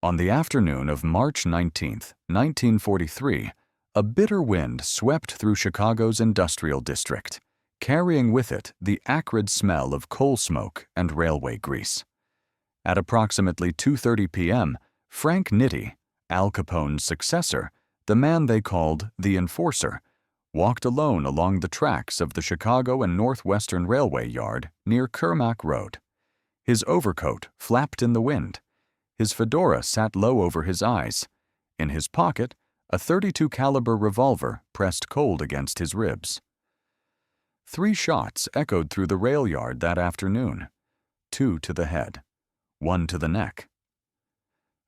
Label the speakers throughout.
Speaker 1: On the afternoon of March 19, 1943, a bitter wind swept through Chicago's industrial district, carrying with it the acrid smell of coal smoke and railway grease. At approximately 2:30 p.m., Frank Nitti, Al Capone's successor, the man they called the Enforcer, walked alone along the tracks of the Chicago and Northwestern Railway Yard near Kermack Road. His overcoat flapped in the wind. His fedora sat low over his eyes. In his pocket, a .32 caliber revolver pressed cold against his ribs. 3 shots echoed through the rail yard that afternoon, 2 to the head, 1 to the neck.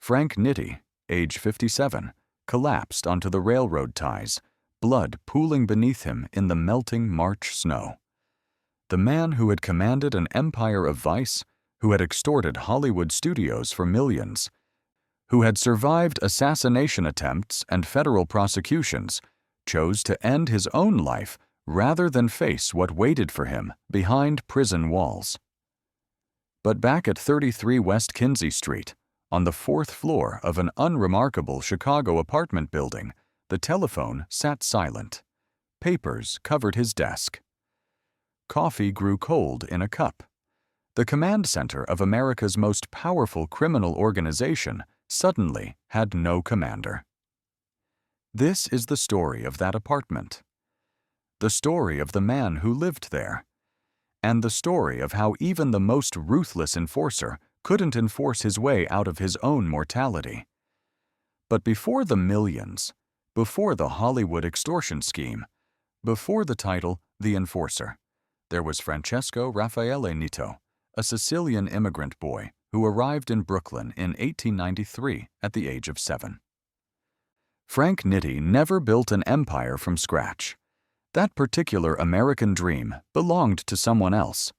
Speaker 1: Frank Nitti, age 57, collapsed onto the railroad ties, blood pooling beneath him in the melting March snow. The man who had commanded an empire of vice, who had extorted Hollywood studios for millions, who had survived assassination attempts and federal prosecutions, chose to end his own life rather than face what waited for him behind prison walls. But back at 33 West Kinzie Street, on the 4th floor of an unremarkable Chicago apartment building, the telephone sat silent. Papers covered his desk. Coffee grew cold in a cup. The command center of America's most powerful criminal organization suddenly had no commander. This is the story of that apartment. The story of the man who lived there. And the story of how even the most ruthless enforcer couldn't enforce his way out of his own mortality. But before the millions, before the Hollywood extortion scheme, before the title The Enforcer, there was Francesco Raffaele Nitto, a Sicilian immigrant boy who arrived in Brooklyn in 1893 at the age of 7. Frank Nitti never built an empire from scratch. That particular American dream belonged to someone else.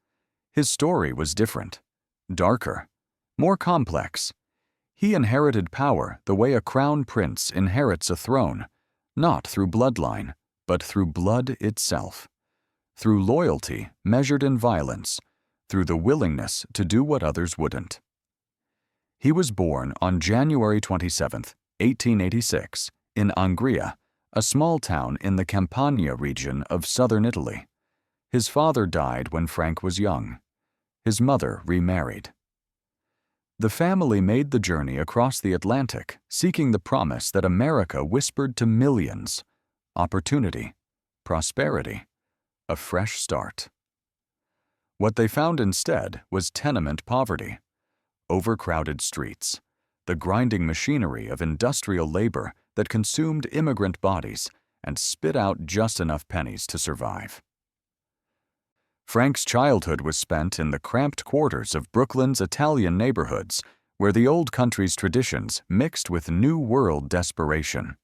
Speaker 1: His story was different, darker, more complex. He inherited power the way a crown prince inherits a throne, not through bloodline, but through blood itself, through loyalty measured in violence, through the willingness to do what others wouldn't. He was born on January 27, 1886, in Angria, a small town in the Campania region of southern Italy. His father died when Frank was young. His mother remarried. The family made the journey across the Atlantic, seeking the promise that America whispered to millions: opportunity, prosperity, a fresh start. What they found instead was tenement poverty, overcrowded streets, the grinding machinery of industrial labor that consumed immigrant bodies and spit out just enough pennies to survive. Frank's childhood was spent in the cramped quarters of Brooklyn's Italian neighborhoods, where the old country's traditions mixed with New World desperation.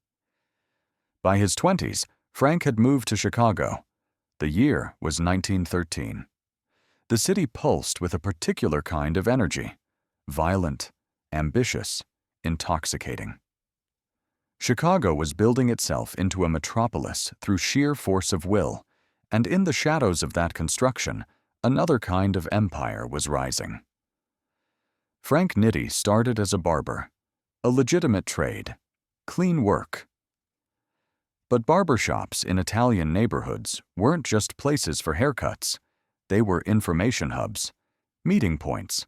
Speaker 1: By his 20s, Frank had moved to Chicago. The year was 1913. The city pulsed with a particular kind of energy, violent, ambitious, intoxicating. Chicago was building itself into a metropolis through sheer force of will, and in the shadows of that construction, another kind of empire was rising. Frank Nitti started as a barber, a legitimate trade, clean work. But barbershops in Italian neighborhoods weren't just places for haircuts. They were information hubs, meeting points,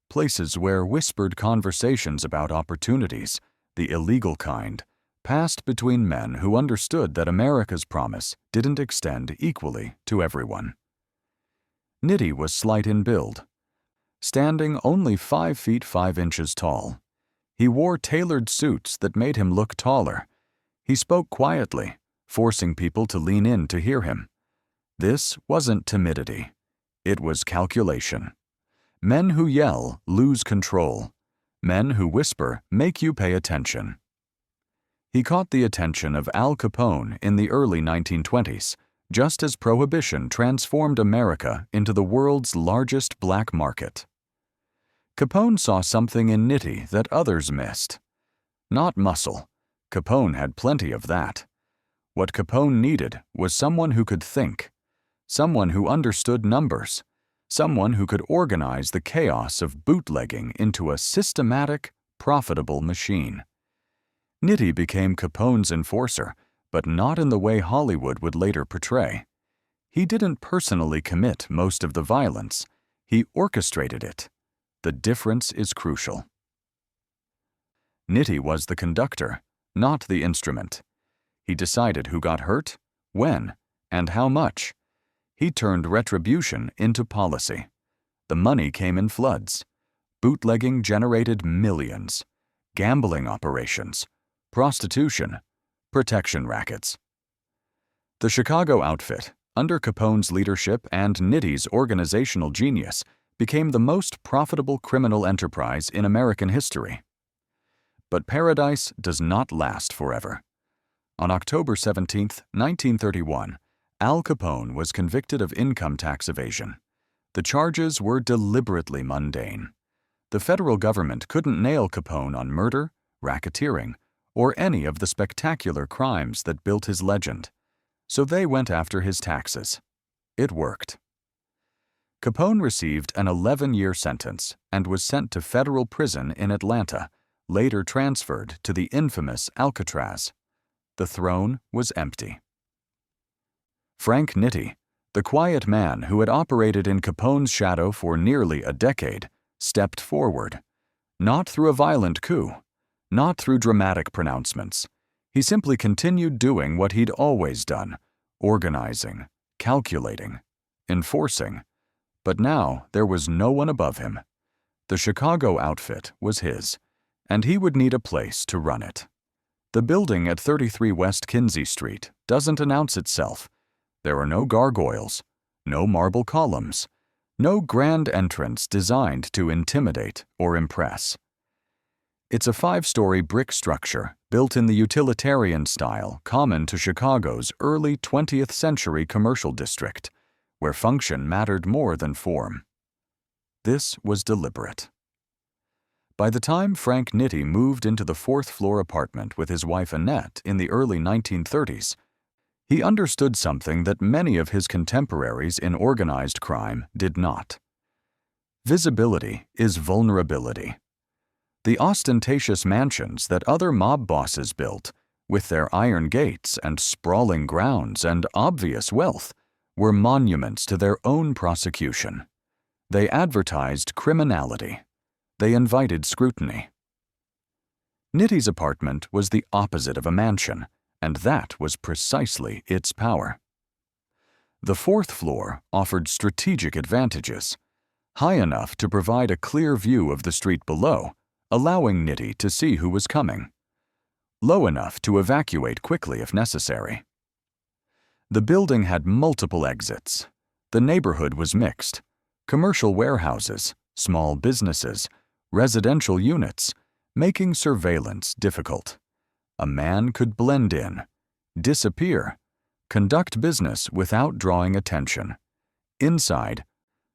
Speaker 1: places where whispered conversations about opportunities, the illegal kind, passed between men who understood that America's promise didn't extend equally to everyone. Nitti was slight in build, standing only 5 feet 5 inches tall. He wore tailored suits that made him look taller. He spoke quietly, forcing people to lean in to hear him. This wasn't timidity. It was calculation. Men who yell lose control. Men who whisper make you pay attention. He caught the attention of Al Capone in the early 1920s, just as Prohibition transformed America into the world's largest black market. Capone saw something in Nitti that others missed. Not muscle. Capone had plenty of that. What Capone needed was someone who could think, someone who understood numbers, someone who could organize the chaos of bootlegging into a systematic, profitable machine. Nitti became Capone's enforcer, but not in the way Hollywood would later portray. He didn't personally commit most of the violence. He orchestrated it. The difference is crucial. Nitti was the conductor, not the instrument. He decided who got hurt, when, and how much. He turned retribution into policy. The money came in floods. Bootlegging generated millions. Gambling operations, prostitution, protection rackets. The Chicago outfit, under Capone's leadership and Nitti's organizational genius, became the most profitable criminal enterprise in American history. But paradise does not last forever. On October 17, 1931, Al Capone was convicted of income tax evasion. The charges were deliberately mundane. The federal government couldn't nail Capone on murder, racketeering, or any of the spectacular crimes that built his legend, so they went after his taxes. It worked. Capone received an 11-year sentence and was sent to federal prison in Atlanta, later transferred to the infamous Alcatraz. The throne was empty. Frank Nitti, the quiet man who had operated in Capone's shadow for nearly a decade, stepped forward. Not through a violent coup, not through dramatic pronouncements. He simply continued doing what he'd always done, organizing, calculating, enforcing. But now there was no one above him. The Chicago outfit was his, and he would need a place to run it. The building at 33 West Kinzie Street doesn't announce itself. There are no gargoyles, no marble columns, no grand entrance designed to intimidate or impress. It's a 5-story brick structure built in the utilitarian style common to Chicago's early 20th century commercial district, where function mattered more than form. This was deliberate. By the time Frank Nitti moved into the 4th-floor apartment with his wife Annette in the early 1930s, he understood something that many of his contemporaries in organized crime did not. Visibility is vulnerability. The ostentatious mansions that other mob bosses built, with their iron gates and sprawling grounds and obvious wealth, were monuments to their own prosecution. They advertised criminality. They invited scrutiny. Nitti's apartment was the opposite of a mansion, and that was precisely its power. The 4th floor offered strategic advantages, high enough to provide a clear view of the street below, allowing Nitti to see who was coming, low enough to evacuate quickly if necessary. The building had multiple exits. The neighborhood was mixed: commercial warehouses, small businesses, residential units, making surveillance difficult. A man could blend in, disappear, conduct business without drawing attention. Inside,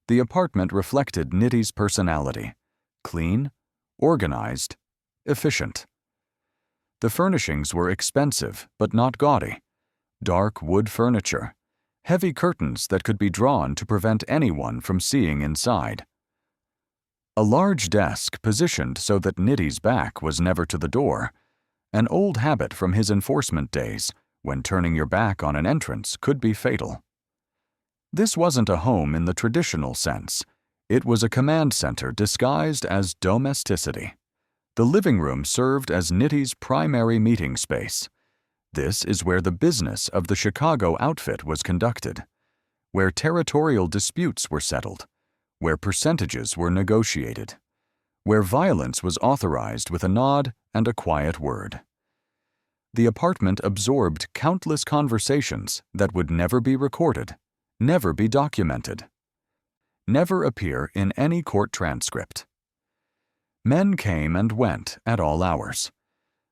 Speaker 1: the apartment reflected Nitti's personality: clean, organized, efficient. The furnishings were expensive but not gaudy. Dark wood furniture, heavy curtains that could be drawn to prevent anyone from seeing inside. A large desk positioned so that Nitti's back was never to the door, an old habit from his enforcement days, when turning your back on an entrance could be fatal. This wasn't a home in the traditional sense. It was a command center disguised as domesticity. The living room served as Nitti's primary meeting space. This is where the business of the Chicago outfit was conducted, where territorial disputes were settled, where percentages were negotiated, where violence was authorized with a nod and a quiet word. The apartment absorbed countless conversations that would never be recorded, never be documented, never appear in any court transcript. Men came and went at all hours.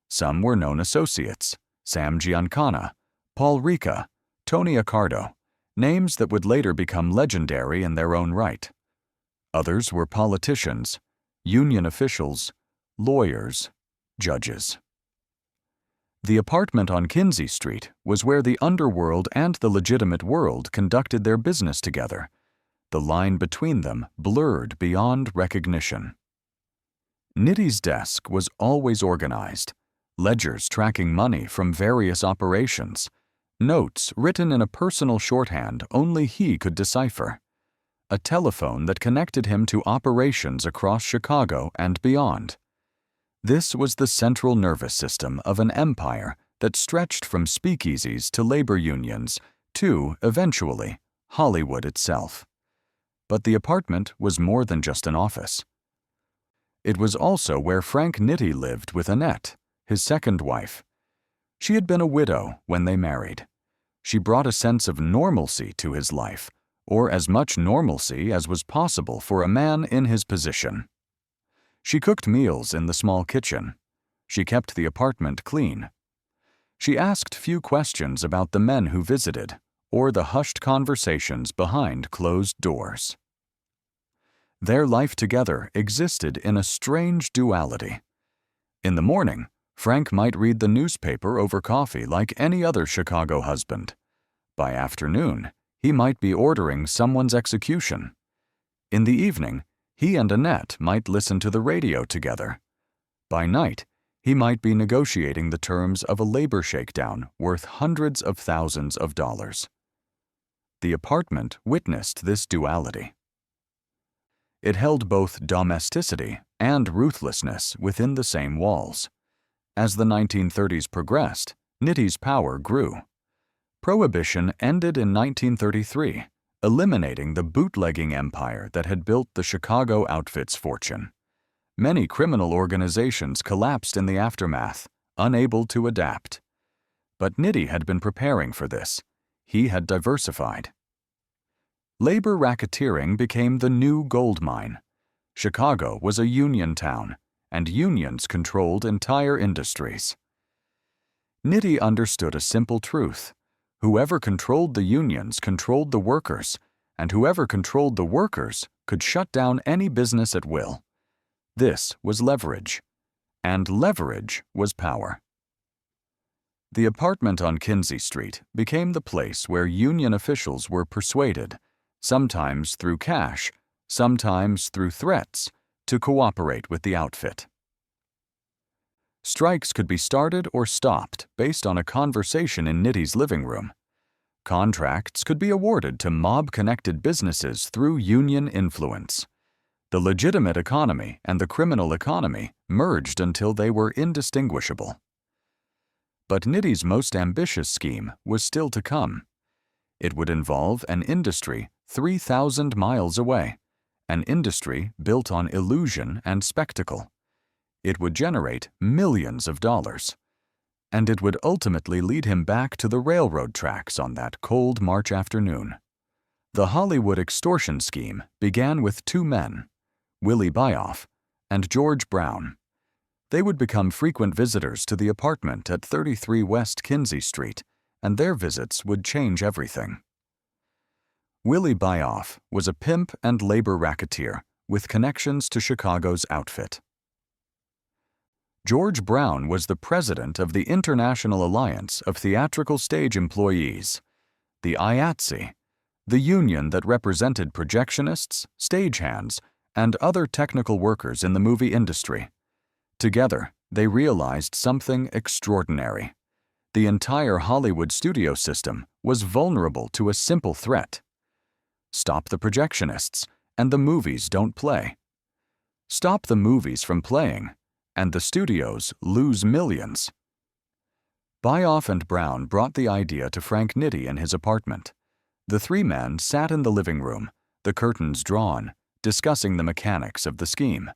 Speaker 1: Some were known associates: Sam Giancana, Paul Ricca, Tony Accardo, names that would later become legendary in their own right. Others were politicians, union officials, lawyers, judges. The apartment on Kinzie Street was where the underworld and the legitimate world conducted their business together. The line between them blurred beyond recognition. Nitti's desk was always organized, ledgers tracking money from various operations, notes written in a personal shorthand only he could decipher, a telephone that connected him to operations across Chicago and beyond. This was the central nervous system of an empire that stretched from speakeasies to labor unions to, eventually, Hollywood itself. But the apartment was more than just an office. It was also where Frank Nitti lived with Annette, his second wife. She had been a widow when they married. She brought a sense of normalcy to his life, or as much normalcy as was possible for a man in his position. She cooked meals in the small kitchen. She kept the apartment clean. She asked few questions about the men who visited, or the hushed conversations behind closed doors. Their life together existed in a strange duality. In the morning, Frank might read the newspaper over coffee like any other Chicago husband. By afternoon, he might be ordering someone's execution. In the evening, he and Annette might listen to the radio together. By night, he might be negotiating the terms of a labor shakedown worth hundreds of thousands of dollars. The apartment witnessed this duality. It held both domesticity and ruthlessness within the same walls. As the 1930s progressed, Nitti's power grew. Prohibition ended in 1933, eliminating the bootlegging empire that had built the Chicago outfit's fortune. Many criminal organizations collapsed in the aftermath, unable to adapt. But Nitti had been preparing for this. He had diversified. Labor racketeering became the new gold mine. Chicago was a union town, and unions controlled entire industries. Nitti understood a simple truth. Whoever controlled the unions controlled the workers, and whoever controlled the workers could shut down any business at will. This was leverage, and leverage was power. The apartment on Kinzie Street became the place where union officials were persuaded, sometimes through cash, sometimes through threats, to cooperate with the outfit. Strikes could be started or stopped based on a conversation in Nitti's living room. Contracts could be awarded to mob-connected businesses through union influence. The legitimate economy and the criminal economy merged until they were indistinguishable. But Nitti's most ambitious scheme was still to come. It would involve an industry 3,000 miles away, an industry built on illusion and spectacle. It would generate millions of dollars, and it would ultimately lead him back to the railroad tracks on that cold March afternoon. The Hollywood extortion scheme began with two men, Willie Byoff and George Brown. They would become frequent visitors to the apartment at 33 West Kinzie Street, and their visits would change everything. Willie Byoff was a pimp and labor racketeer with connections to Chicago's outfit. George Brown was the president of the International Alliance of Theatrical Stage Employees, the IATSE, the union that represented projectionists, stagehands, and other technical workers in the movie industry. Together, they realized something extraordinary. The entire Hollywood studio system was vulnerable to a simple threat. Stop the projectionists, and the movies don't play. Stop the movies from playing, and the studios lose millions. Byoff and Brown brought the idea to Frank Nitti in his apartment. The three men sat in the living room, the curtains drawn, discussing the mechanics of the scheme.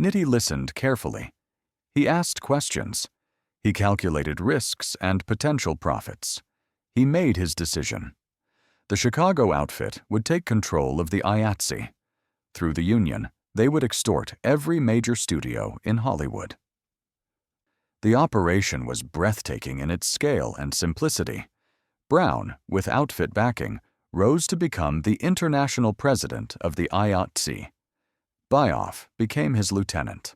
Speaker 1: Nitti listened carefully. He asked questions. He calculated risks and potential profits. He made his decision. The Chicago outfit would take control of the IATSE. Through the union, they would extort every major studio in Hollywood. The operation was breathtaking in its scale and simplicity. Brown, with outfit backing, rose to become the international president of the IATSE. Byoff became his lieutenant.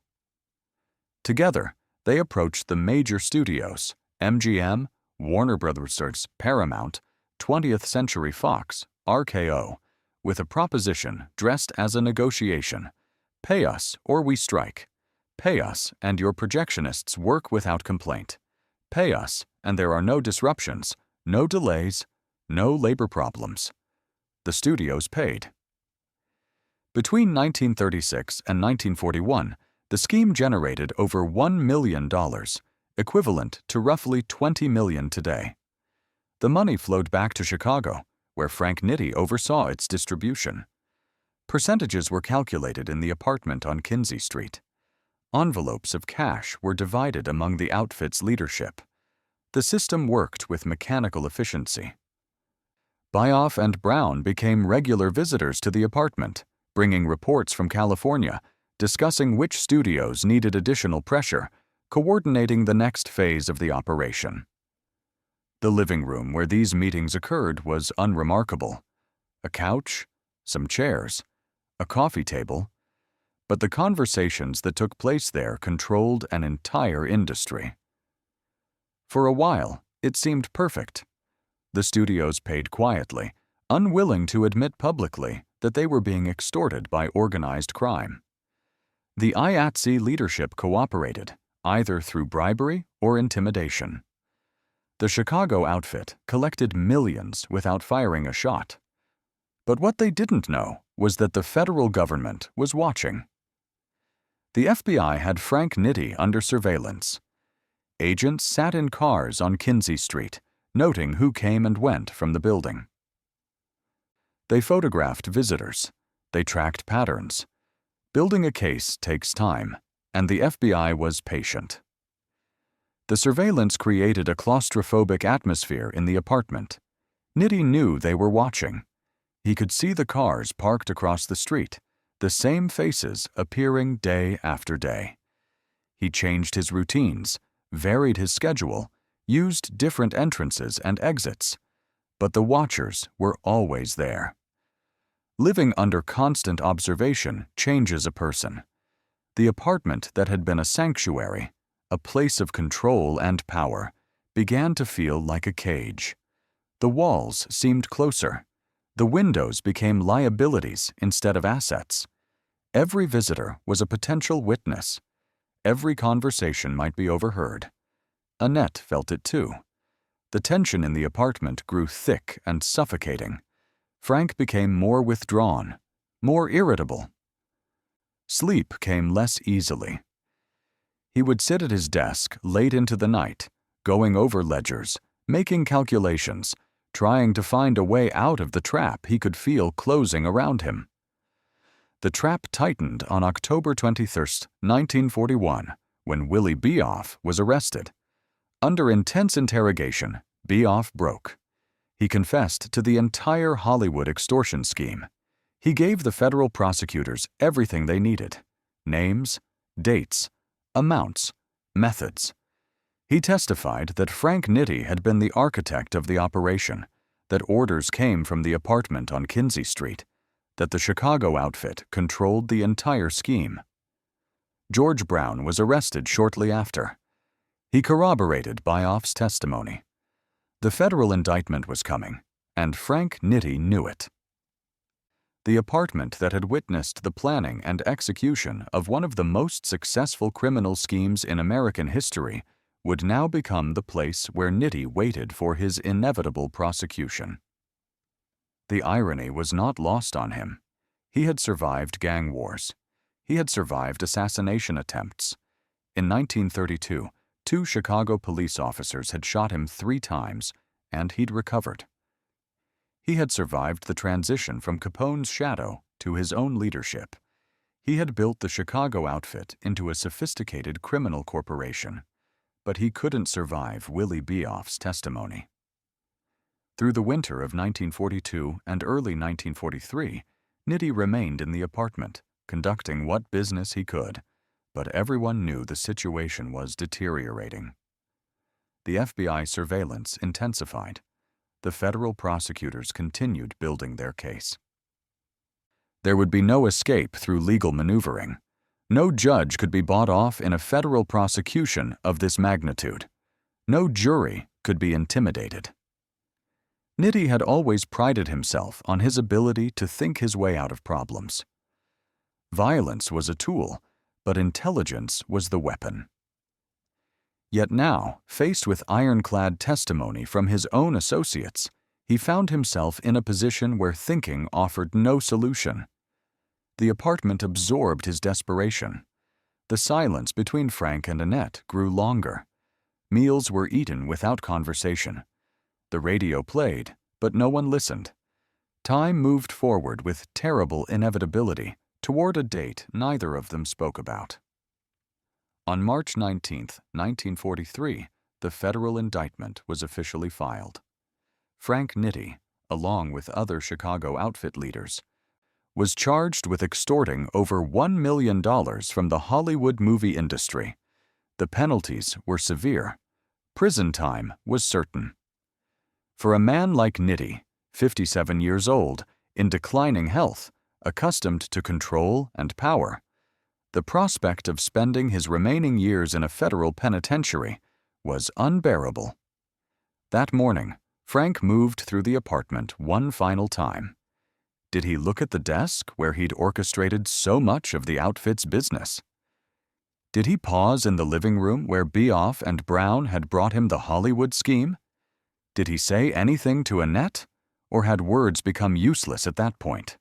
Speaker 1: Together, they approached the major studios, MGM, Warner Brothers, Paramount, 20th Century Fox, RKO, with a proposition dressed as a negotiation: pay us or we strike. Pay us, and your projectionists work without complaint. Pay us, and there are no disruptions, no delays, no labor problems. The studios paid. Between 1936 and 1941, the scheme generated over $1 million, equivalent to roughly $20 million today. The money flowed back to Chicago, where Frank Nitti oversaw its distribution. Percentages were calculated in the apartment on Kinzie Street. Envelopes of cash were divided among the outfit's leadership. The system worked with mechanical efficiency. Bioff and Brown became regular visitors to the apartment, bringing reports from California, discussing which studios needed additional pressure, coordinating the next phase of the operation. The living room where these meetings occurred was unremarkable. A couch, some chairs, a coffee table, but the conversations that took place there controlled an entire industry. For a while, it seemed perfect. The studios paid quietly, unwilling to admit publicly that they were being extorted by organized crime. The IATSE leadership cooperated, either through bribery or intimidation. The Chicago outfit collected millions without firing a shot. But what they didn't know was that the federal government was watching. The FBI had Frank Nitti under surveillance. Agents sat in cars on Kinzie Street, noting who came and went from the building. They photographed visitors. They tracked patterns. Building a case takes time, and the FBI was patient. The surveillance created a claustrophobic atmosphere in the apartment. Nitti knew they were watching. He could see the cars parked across the street, the same faces appearing day after day. He changed his routines, varied his schedule, used different entrances and exits, but the watchers were always there. Living under constant observation changes a person. The apartment that had been a sanctuary, a place of control and power, began to feel like a cage. The walls seemed closer. The windows became liabilities instead of assets. Every visitor was a potential witness. Every conversation might be overheard. Annette felt it too. The tension in the apartment grew thick and suffocating. Frank became more withdrawn, more irritable. Sleep came less easily. He would sit at his desk late into the night, going over ledgers, making calculations, trying to find a way out of the trap he could feel closing around him. The trap tightened on October 21, 1941, when Willie Bioff was arrested. Under intense interrogation, Bioff broke. He confessed to the entire Hollywood extortion scheme. He gave the federal prosecutors everything they needed: names, dates, amounts, methods. He testified that Frank Nitti had been the architect of the operation, that orders came from the apartment on Kinzie Street, that the Chicago outfit controlled the entire scheme. George Brown was arrested shortly after. He corroborated Bioff's testimony. The federal indictment was coming, and Frank Nitti knew it. The apartment that had witnessed the planning and execution of one of the most successful criminal schemes in American history would now become the place where Nitti waited for his inevitable prosecution. The irony was not lost on him. He had survived gang wars. He had survived assassination attempts. In 1932, 2 Chicago police officers had shot him 3 times, and he'd recovered. He had survived the transition from Capone's shadow to his own leadership. He had built the Chicago outfit into a sophisticated criminal corporation, but he couldn't survive Willie Bioff's testimony. Through the winter of 1942 and early 1943, Nitti remained in the apartment, conducting what business he could, but everyone knew the situation was deteriorating. The FBI surveillance intensified. The federal prosecutors continued building their case. There would be no escape through legal maneuvering. No judge could be bought off in a federal prosecution of this magnitude. No jury could be intimidated. Nitti had always prided himself on his ability to think his way out of problems. Violence was a tool, but intelligence was the weapon. Yet now, faced with ironclad testimony from his own associates, he found himself in a position where thinking offered no solution. The apartment absorbed his desperation. The silence between Frank and Annette grew longer. Meals were eaten without conversation. The radio played, but no one listened. Time moved forward with terrible inevitability toward a date neither of them spoke about. On March 19, 1943, the federal indictment was officially filed. Frank Nitti, along with other Chicago outfit leaders, was charged with extorting over $1 million from the Hollywood movie industry. The penalties were severe. Prison time was certain. For a man like Nitti, 57 years old, in declining health, accustomed to control and power, the prospect of spending his remaining years in a federal penitentiary was unbearable. That morning, Frank moved through the apartment one final time. Did he look at the desk where he'd orchestrated so much of the outfit's business? Did he pause in the living room where Beoff and Brown had brought him the Hollywood scheme? Did he say anything to Annette, or had words become useless at that point?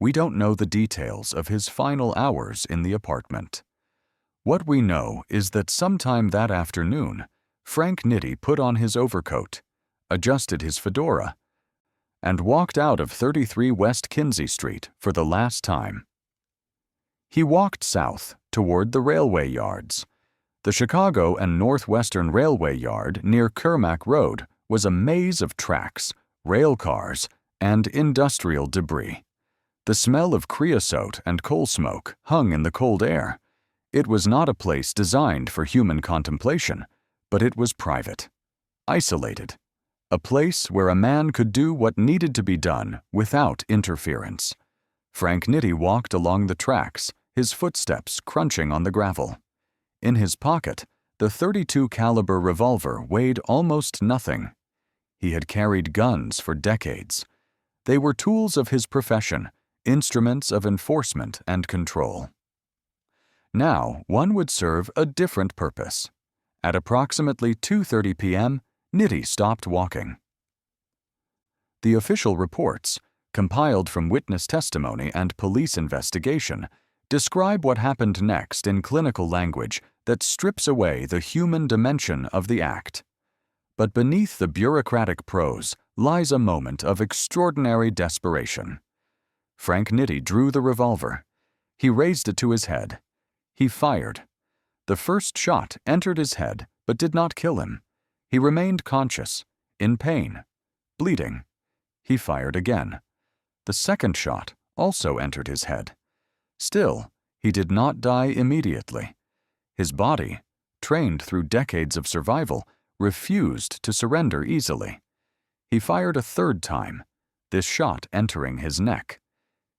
Speaker 1: We don't know the details of his final hours in the apartment. What we know is that sometime that afternoon, Frank Nitti put on his overcoat, adjusted his fedora, and walked out of 33 West Kinzie Street for the last time. He walked south toward the railway yards. The Chicago and Northwestern Railway Yard near Kermack Road was a maze of tracks, rail cars, and industrial debris. The smell of creosote and coal smoke hung in the cold air. It was not a place designed for human contemplation, but it was private, isolated, a place where a man could do what needed to be done without interference. Frank Nitti walked along the tracks, his footsteps crunching on the gravel. In his pocket, the .32 caliber revolver weighed almost nothing. He had carried guns for decades. They were tools of his profession, instruments of enforcement and control. Now, one would serve a different purpose. At approximately 2:30 p.m., Nitti stopped walking. The official reports, compiled from witness testimony and police investigation, describe what happened next in clinical language that strips away the human dimension of the act. But beneath the bureaucratic prose lies a moment of extraordinary desperation. Frank Nitti drew the revolver. He raised it to his head. He fired. The first shot entered his head but did not kill him. He remained conscious, in pain, bleeding. He fired again. The second shot also entered his head. Still, he did not die immediately. His body, trained through decades of survival, refused to surrender easily. He fired a third time, this shot entering his neck.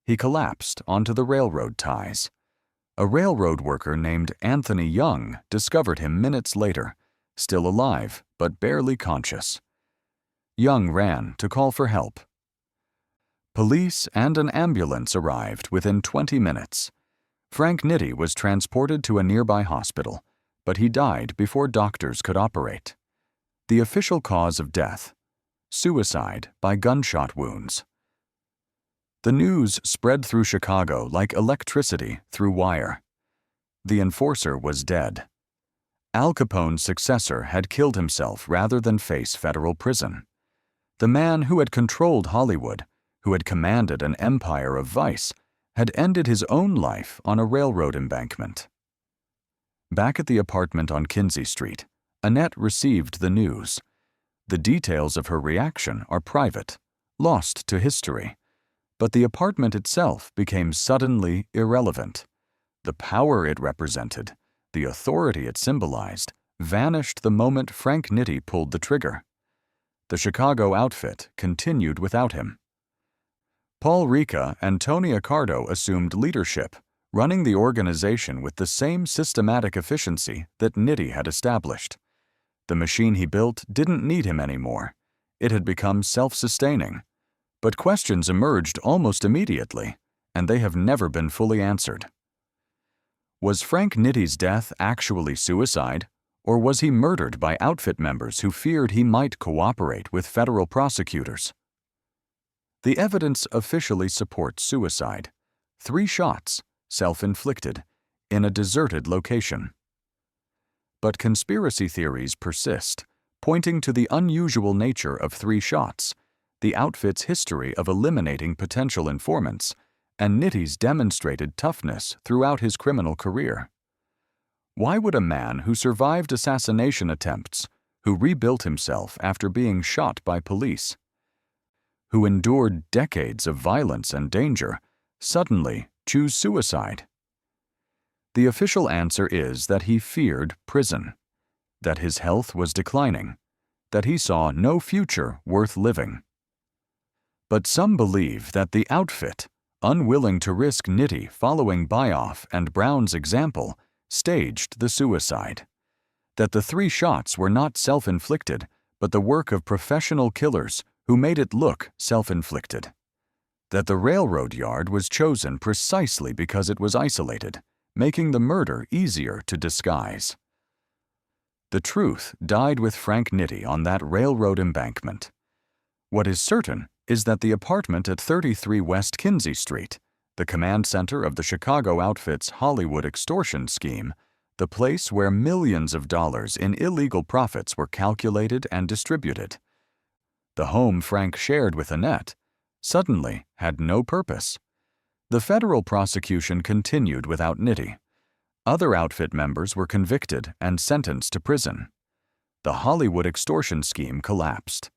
Speaker 1: He collapsed onto the railroad ties. A railroad worker named Anthony Young discovered him minutes later, still alive but barely conscious. Young ran to call for help. Police and an ambulance arrived within 20 minutes. Frank Nitti was transported to a nearby hospital, but he died before doctors could operate. The official cause of death: suicide by gunshot wounds. The news spread through Chicago like electricity through wire. The enforcer was dead. Al Capone's successor had killed himself rather than face federal prison. The man who had controlled Hollywood, who had commanded an empire of vice, had ended his own life on a railroad embankment. Back at the apartment on Kinzie Street, Annette received the news. The details of her reaction are private, lost to history. But the apartment itself became suddenly irrelevant. The power it represented, the authority it symbolized, vanished the moment Frank Nitti pulled the trigger. The Chicago outfit continued without him. Paul Ricca and Tony Accardo assumed leadership, running the organization with the same systematic efficiency that Nitti had established. The machine he built didn't need him anymore. It had become self-sustaining. But questions emerged almost immediately, and they have never been fully answered. Was Frank Nitti's death actually suicide, or was he murdered by outfit members who feared he might cooperate with federal prosecutors? The evidence officially supports suicide. 3 shots, self-inflicted, in a deserted location. But conspiracy theories persist, pointing to the unusual nature of 3 shots, the outfit's history of eliminating potential informants, and Nitti's demonstrated toughness throughout his criminal career. Why would a man who survived assassination attempts, who rebuilt himself after being shot by police, who endured decades of violence and danger, suddenly choose suicide? The official answer is that he feared prison, that his health was declining, that he saw no future worth living. But some believe that the outfit, unwilling to risk Nitti following Byoff and Brown's example, staged the suicide, that the 3 shots were not self-inflicted, but the work of professional killers who made it look self-inflicted, that the railroad yard was chosen precisely because it was isolated, making the murder easier to disguise. The truth died with Frank Nitti on that railroad embankment. What is certain is that the apartment at 33 West Kinzie Street, the command center of the Chicago outfit's Hollywood extortion scheme, the place where millions of dollars in illegal profits were calculated and distributed, the home Frank shared with Annette, suddenly had no purpose. The federal prosecution continued without Nitti. Other outfit members were convicted and sentenced to prison. The Hollywood extortion scheme collapsed.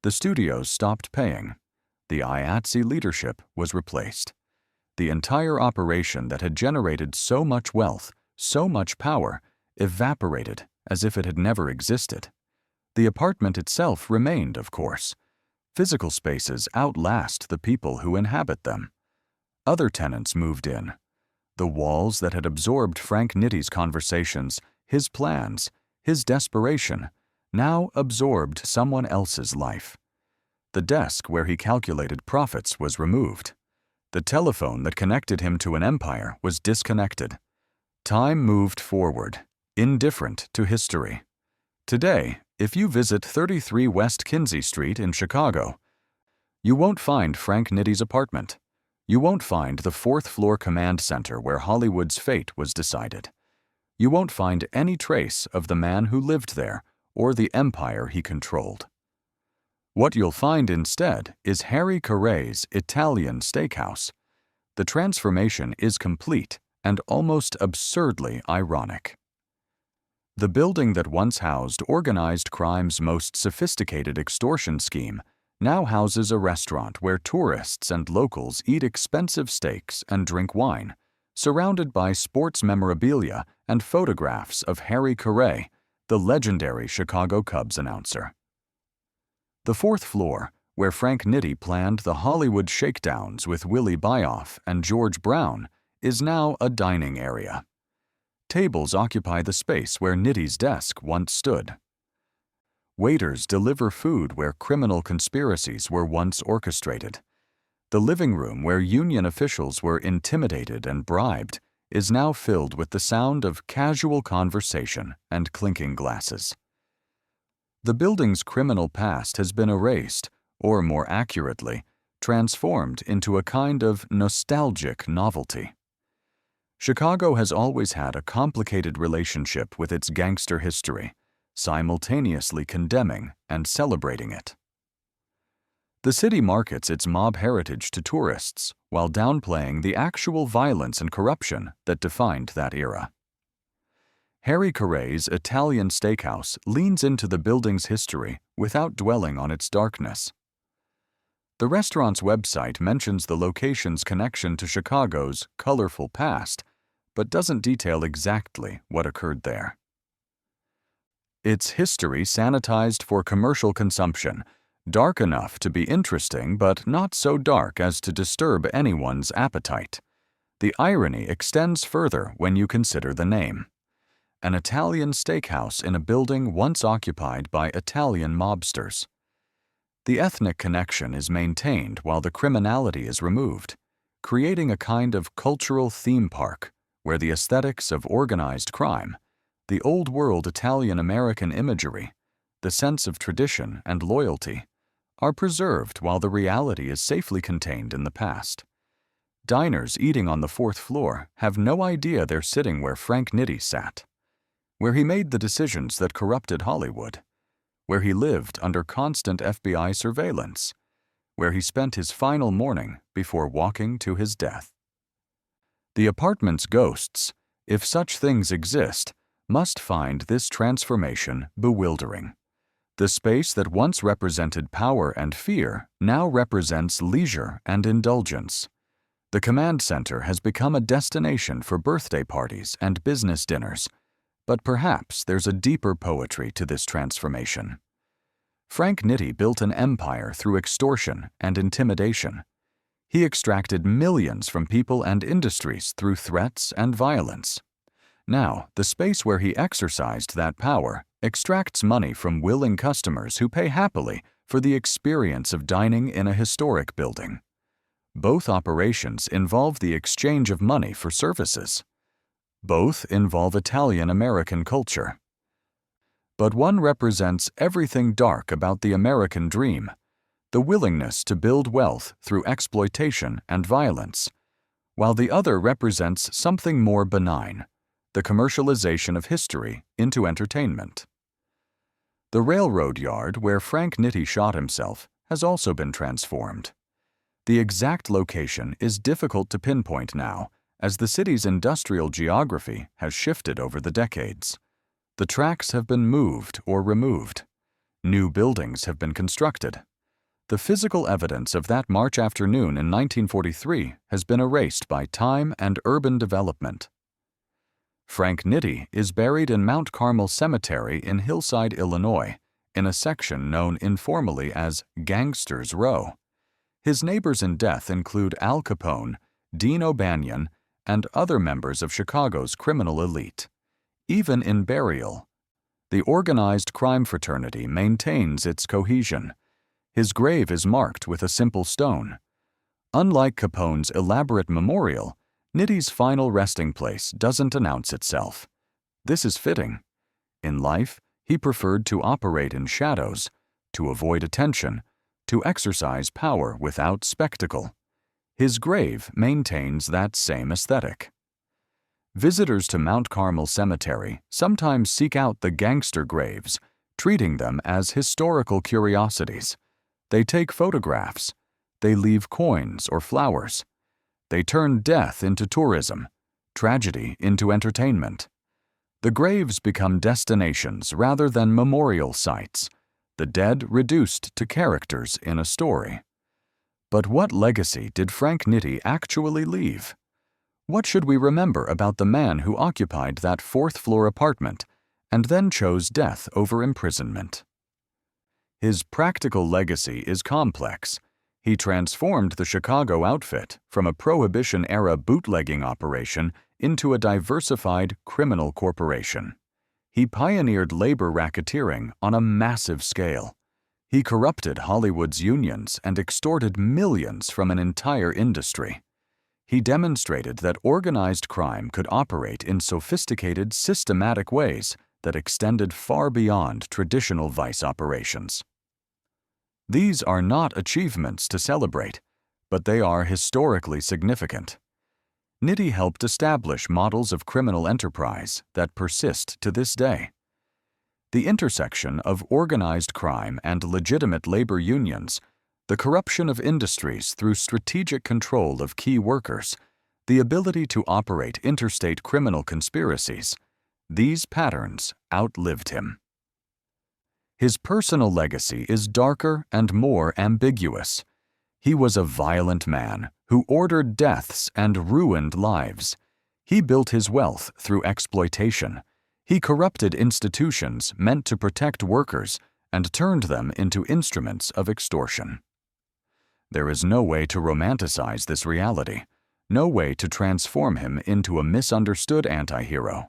Speaker 1: The studios stopped paying. The IATSE leadership was replaced. The entire operation that had generated so much wealth, so much power, evaporated as if it had never existed. The apartment itself remained, of course. Physical spaces outlast the people who inhabit them. Other tenants moved in. The walls that had absorbed Frank Nitti's conversations, his plans, his desperation, now absorbed someone else's life. The desk where he calculated profits was removed. The telephone that connected him to an empire was disconnected. Time moved forward, indifferent to history. Today, if you visit 33 West Kinzie Street in Chicago, you won't find Frank Nitti's apartment. You won't find the 4th-floor command center where Hollywood's fate was decided. You won't find any trace of the man who lived there or the empire he controlled. What you'll find instead is Harry Caray's Italian steakhouse. The transformation is complete and almost absurdly ironic. The building that once housed organized crime's most sophisticated extortion scheme now houses a restaurant where tourists and locals eat expensive steaks and drink wine, surrounded by sports memorabilia and photographs of Harry Caray, the legendary Chicago Cubs announcer. The 4th floor, where Frank Nitti planned the Hollywood shakedowns with Willie Byoff and George Brown, is now a dining area. Tables occupy the space where Nitti's desk once stood. Waiters deliver food where criminal conspiracies were once orchestrated. The living room where union officials were intimidated and bribed is now filled with the sound of casual conversation and clinking glasses. The building's criminal past has been erased, or more accurately, transformed into a kind of nostalgic novelty. Chicago has always had a complicated relationship with its gangster history, simultaneously condemning and celebrating it. The city markets its mob heritage to tourists while downplaying the actual violence and corruption that defined that era. Harry Caray's Italian steakhouse leans into the building's history without dwelling on its darkness. The restaurant's website mentions the location's connection to Chicago's colorful past, but doesn't detail exactly what occurred there. Its history sanitized for commercial consumption, dark enough to be interesting but not so dark as to disturb anyone's appetite. The irony extends further when you consider the name. An Italian steakhouse in a building once occupied by Italian mobsters. The ethnic connection is maintained while the criminality is removed, creating a kind of cultural theme park where the aesthetics of organized crime, the old-world Italian-American imagery, the sense of tradition and loyalty, are preserved while the reality is safely contained in the past. Diners eating on the 4th floor have no idea they're sitting where Frank Nitti sat, where he made the decisions that corrupted Hollywood, where he lived under constant FBI surveillance, where he spent his final morning before walking to his death. The apartment's ghosts, if such things exist, must find this transformation bewildering. The space that once represented power and fear now represents leisure and indulgence. The command center has become a destination for birthday parties and business dinners, but perhaps there's a deeper poetry to this transformation. Frank Nitti built an empire through extortion and intimidation. He extracted millions from people and industries through threats and violence. Now, the space where he exercised that power extracts money from willing customers who pay happily for the experience of dining in a historic building. Both operations involve the exchange of money for services. Both involve Italian-American culture. But one represents everything dark about the American dream, the willingness to build wealth through exploitation and violence, while the other represents something more benign, the commercialization of history into entertainment. The railroad yard where Frank Nitti shot himself has also been transformed. The exact location is difficult to pinpoint now, as the city's industrial geography has shifted over the decades. The tracks have been moved or removed. New buildings have been constructed. The physical evidence of that March afternoon in 1943 has been erased by time and urban development. Frank Nitti is buried in Mount Carmel Cemetery in Hillside, Illinois, in a section known informally as Gangsters Row. His neighbors in death include Al Capone, Dean O'Banion, and other members of Chicago's criminal elite. Even in burial, the organized crime fraternity maintains its cohesion. His grave is marked with a simple stone. Unlike Capone's elaborate memorial, Nitti's final resting place doesn't announce itself. This is fitting. In life, he preferred to operate in shadows, to avoid attention, to exercise power without spectacle. His grave maintains that same aesthetic. Visitors to Mount Carmel Cemetery sometimes seek out the gangster graves, treating them as historical curiosities. They take photographs. They leave coins or flowers. They turn death into tourism, tragedy into entertainment. The graves become destinations rather than memorial sites, the dead reduced to characters in a story. But what legacy did Frank Nitti actually leave? What should we remember about the man who occupied that 4th-floor apartment and then chose death over imprisonment? His practical legacy is complex. He transformed the Chicago outfit from a Prohibition-era bootlegging operation into a diversified criminal corporation. He pioneered labor racketeering on a massive scale. He corrupted Hollywood's unions and extorted millions from an entire industry. He demonstrated that organized crime could operate in sophisticated, systematic ways that extended far beyond traditional vice operations. These are not achievements to celebrate, but they are historically significant. Nitti helped establish models of criminal enterprise that persist to this day. The intersection of organized crime and legitimate labor unions, the corruption of industries through strategic control of key workers, the ability to operate interstate criminal conspiracies, these patterns outlived him. His personal legacy is darker and more ambiguous. He was a violent man who ordered deaths and ruined lives. He built his wealth through exploitation. He corrupted institutions meant to protect workers and turned them into instruments of extortion. There is no way to romanticize this reality, no way to transform him into a misunderstood anti-hero.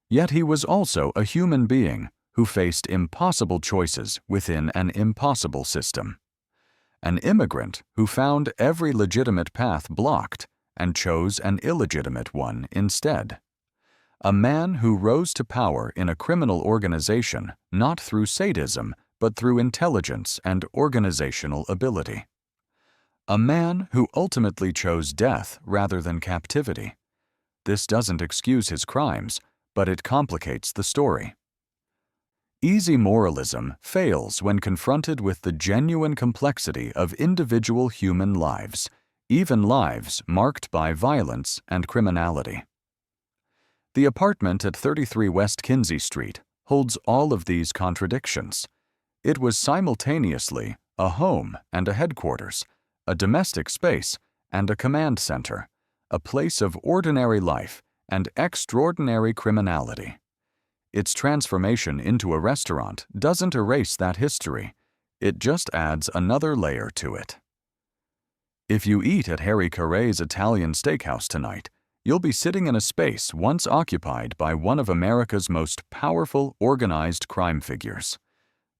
Speaker 1: Yet he was also a human being who faced impossible choices within an impossible system. An immigrant who found every legitimate path blocked and chose an illegitimate one instead. A man who rose to power in a criminal organization not through sadism, but through intelligence and organizational ability. A man who ultimately chose death rather than captivity. This doesn't excuse his crimes, but it complicates the story. Easy moralism fails when confronted with the genuine complexity of individual human lives, even lives marked by violence and criminality. The apartment at 33 West Kinzie Street holds all of these contradictions. It was simultaneously a home and a headquarters, a domestic space and a command center, a place of ordinary life and extraordinary criminality. Its transformation into a restaurant doesn't erase that history, it just adds another layer to it. If you eat at Harry Caray's Italian steakhouse tonight, you'll be sitting in a space once occupied by one of America's most powerful organized crime figures.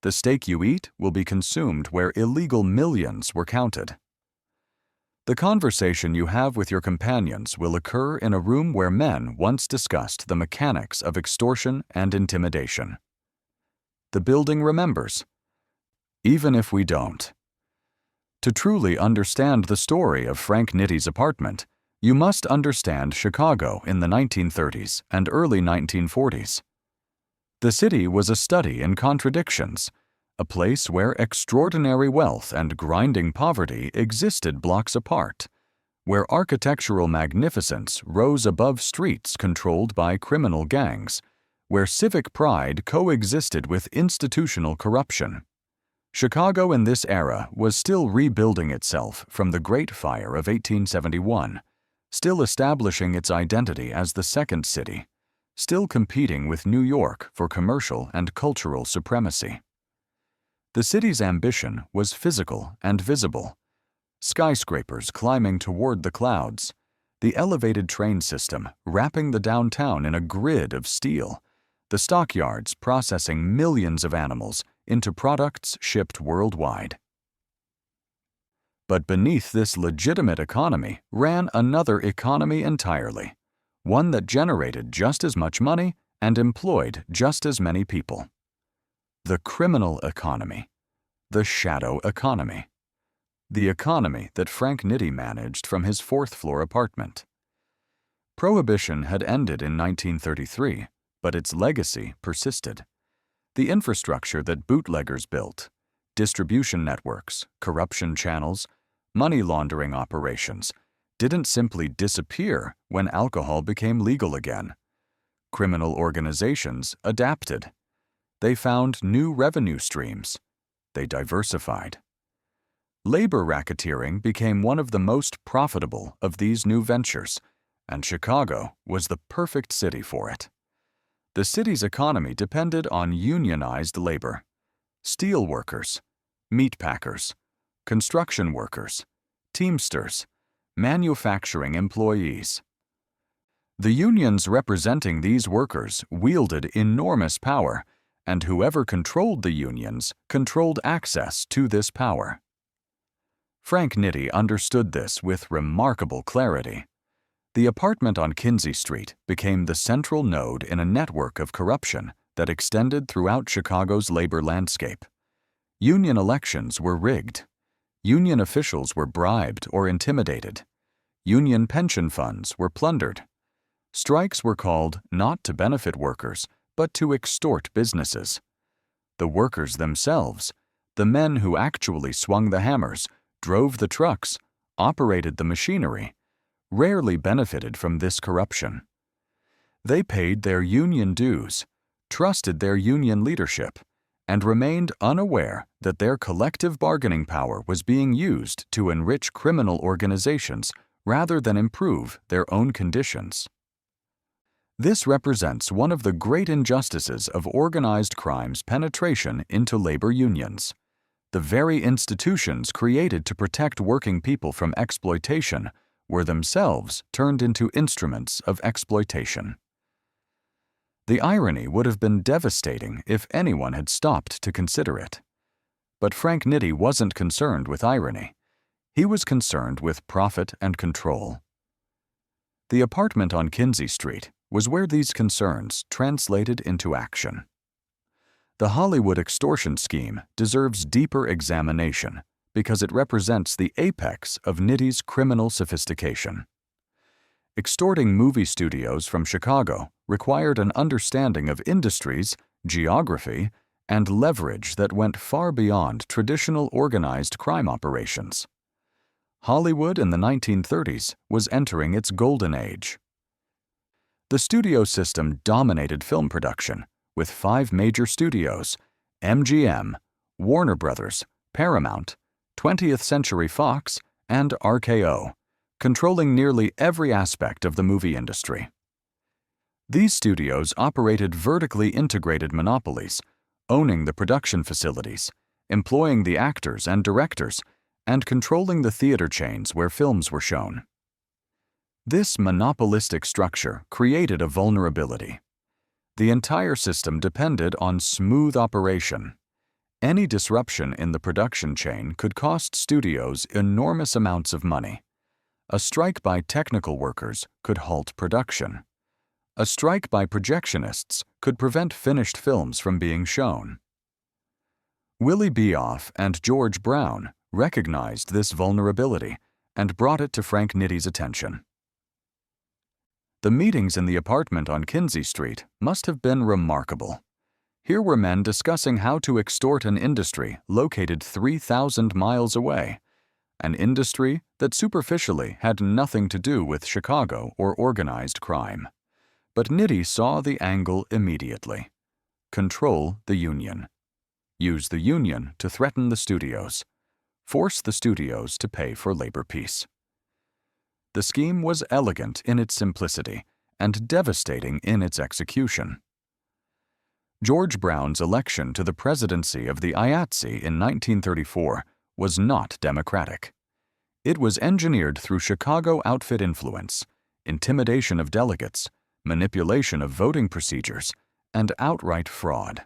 Speaker 1: The steak you eat will be consumed where illegal millions were counted. The conversation you have with your companions will occur in a room where men once discussed the mechanics of extortion and intimidation. The building remembers, even if we don't. To truly understand the story of Frank Nitti's apartment, you must understand Chicago in the 1930s and early 1940s. The city was a study in contradictions, a place where extraordinary wealth and grinding poverty existed blocks apart, where architectural magnificence rose above streets controlled by criminal gangs, where civic pride coexisted with institutional corruption. Chicago in this era was still rebuilding itself from the Great Fire of 1871, still establishing its identity as the second city, still competing with New York for commercial and cultural supremacy. The city's ambition was physical and visible. Skyscrapers climbing toward the clouds, the elevated train system wrapping the downtown in a grid of steel, the stockyards processing millions of animals into products shipped worldwide. But beneath this legitimate economy ran another economy entirely, one that generated just as much money and employed just as many people. The criminal economy, the shadow economy, the economy that Frank Nitti managed from his fourth-floor apartment. Prohibition had ended in 1933, but its legacy persisted. The infrastructure that bootleggers built, distribution networks, corruption channels, money laundering operations, didn't simply disappear when alcohol became legal again. Criminal organizations adapted. They found new revenue streams. They diversified. Labor racketeering became one of the most profitable of these new ventures, and Chicago was the perfect city for it. The city's economy depended on unionized labor: steel workers, meat packers, construction workers, teamsters, manufacturing employees. The unions representing these workers wielded enormous power, and whoever controlled the unions controlled access to this power. Frank Nitti understood this with remarkable clarity. The apartment on Kinzie Street became the central node in a network of corruption that extended throughout Chicago's labor landscape. Union elections were rigged. Union officials were bribed or intimidated. Union pension funds were plundered. Strikes were called not to benefit workers, but to extort businesses. The workers themselves, the men who actually swung the hammers, drove the trucks, operated the machinery, rarely benefited from this corruption. They paid their union dues, trusted their union leadership, and remained unaware that their collective bargaining power was being used to enrich criminal organizations rather than improve their own conditions. This represents one of the great injustices of organized crime's penetration into labor unions. The very institutions created to protect working people from exploitation were themselves turned into instruments of exploitation. The irony would have been devastating if anyone had stopped to consider it. But Frank Nitti wasn't concerned with irony. He was concerned with profit and control. The apartment on Kinzie Street was where these concerns translated into action. The Hollywood extortion scheme deserves deeper examination because it represents the apex of Nitti's criminal sophistication. Extorting movie studios from Chicago required an understanding of industries, geography, and leverage that went far beyond traditional organized crime operations. Hollywood in the 1930s was entering its golden age. The studio system dominated film production, with 5 major studios: MGM, Warner Brothers, Paramount, 20th Century Fox, and RKO, controlling nearly every aspect of the movie industry. These studios operated vertically integrated monopolies, owning the production facilities, employing the actors and directors, and controlling the theater chains where films were shown. This monopolistic structure created a vulnerability. The entire system depended on smooth operation. Any disruption in the production chain could cost studios enormous amounts of money. A strike by technical workers could halt production. A strike by projectionists could prevent finished films from being shown. Willie Bioff and George Brown recognized this vulnerability and brought it to Frank Nitti's attention. The meetings in the apartment on Kinzie Street must have been remarkable. Here were men discussing how to extort an industry located 3,000 miles away, an industry that superficially had nothing to do with Chicago or organized crime. But Nitti saw the angle immediately. Control the union. Use the union to threaten the studios. Force the studios to pay for labor peace. The scheme was elegant in its simplicity and devastating in its execution. George Brown's election to the presidency of the IATSE in 1934 was not democratic. It was engineered through Chicago outfit influence, intimidation of delegates, manipulation of voting procedures, and outright fraud.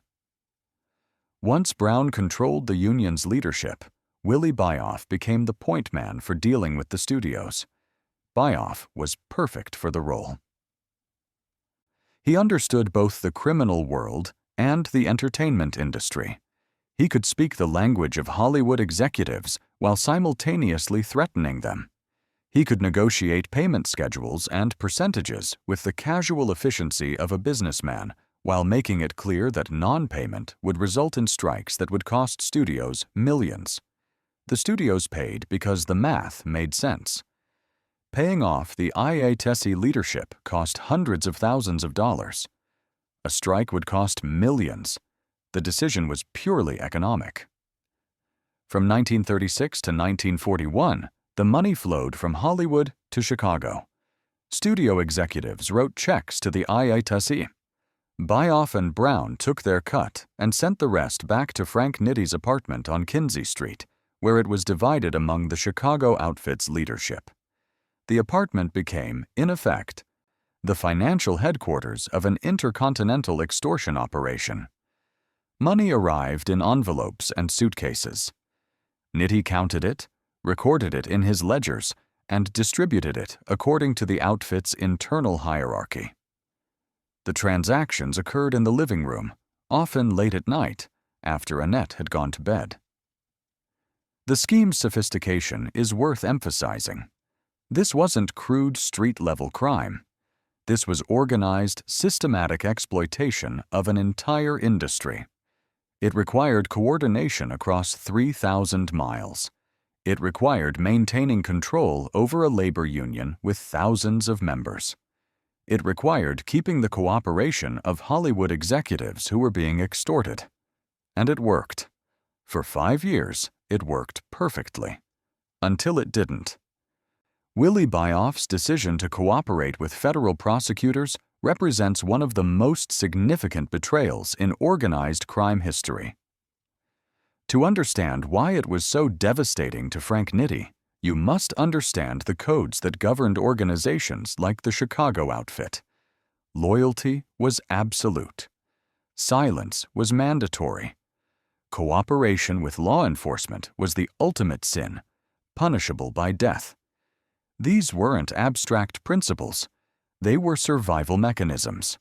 Speaker 1: Once Brown controlled the union's leadership, Willie Bioff became the point man for dealing with the studios. Bioff was perfect for the role. He understood both the criminal world and the entertainment industry. He could speak the language of Hollywood executives while simultaneously threatening them. He could negotiate payment schedules and percentages with the casual efficiency of a businessman while making it clear that non-payment would result in strikes that would cost studios millions. The studios paid because the math made sense. Paying off the IATSE leadership cost hundreds of thousands of dollars. A strike would cost millions. The decision was purely economic. From 1936 to 1941, the money flowed from Hollywood to Chicago. Studio executives wrote checks to the IATSE. Bioff and Brown took their cut and sent the rest back to Frank Nitti's apartment on Kinzie Street, where it was divided among the Chicago outfit's leadership. The apartment became, in effect, the financial headquarters of an intercontinental extortion operation. Money arrived in envelopes and suitcases. Nitti counted it, recorded it in his ledgers, and distributed it according to the outfit's internal hierarchy. The transactions occurred in the living room, often late at night, after Annette had gone to bed. The scheme's sophistication is worth emphasizing. This wasn't crude street-level crime. This was organized, systematic exploitation of an entire industry. It required coordination across 3,000 miles. It required maintaining control over a labor union with thousands of members. It required keeping the cooperation of Hollywood executives who were being extorted. And it worked. For 5 years, it worked perfectly. Until it didn't. Willie Bioff's decision to cooperate with federal prosecutors represents one of the most significant betrayals in organized crime history. To understand why it was so devastating to Frank Nitti, you must understand the codes that governed organizations like the Chicago outfit. Loyalty was absolute. Silence was mandatory. Cooperation with law enforcement was the ultimate sin, punishable by death. These weren't abstract principles. They were survival mechanisms.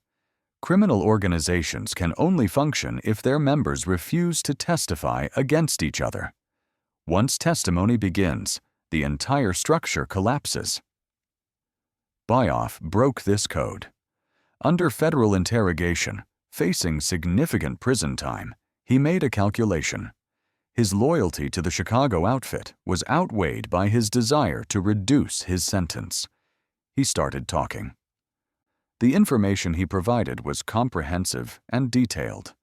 Speaker 1: Criminal organizations can only function if their members refuse to testify against each other. Once testimony begins, the entire structure collapses. Buyoff broke this code. Under federal interrogation, facing significant prison time, he made a calculation. His loyalty to the Chicago outfit was outweighed by his desire to reduce his sentence. He started talking. The information he provided was comprehensive and detailed.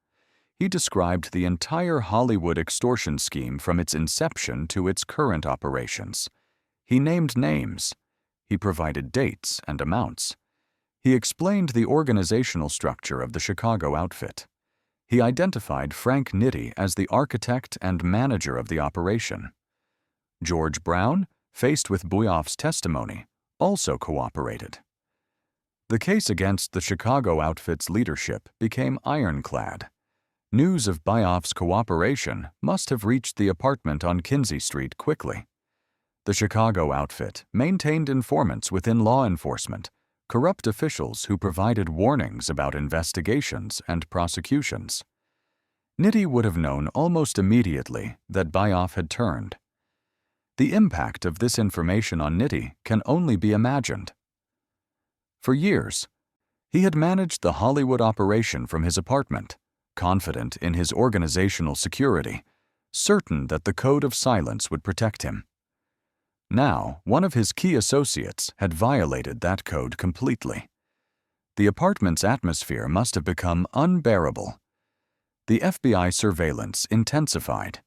Speaker 1: He described the entire Hollywood extortion scheme from its inception to its current operations. He named names. He provided dates and amounts. He explained the organizational structure of the Chicago outfit. He identified Frank Nitti as the architect and manager of the operation. George Brown, faced with Buyoff's testimony, also cooperated. The case against the Chicago outfit's leadership became ironclad. News of Buyoff's cooperation must have reached the apartment on Kinzie Street quickly. The Chicago outfit maintained informants within law enforcement, corrupt officials who provided warnings about investigations and prosecutions. Nitti would have known almost immediately that Buyoff had turned. The impact of this information on Nitti can only be imagined. For years, he had managed the Hollywood operation from his apartment, confident in his organizational security, certain that the code of silence would protect him. Now, one of his key associates had violated that code completely. The apartment's atmosphere must have become unbearable. The FBI surveillance intensified.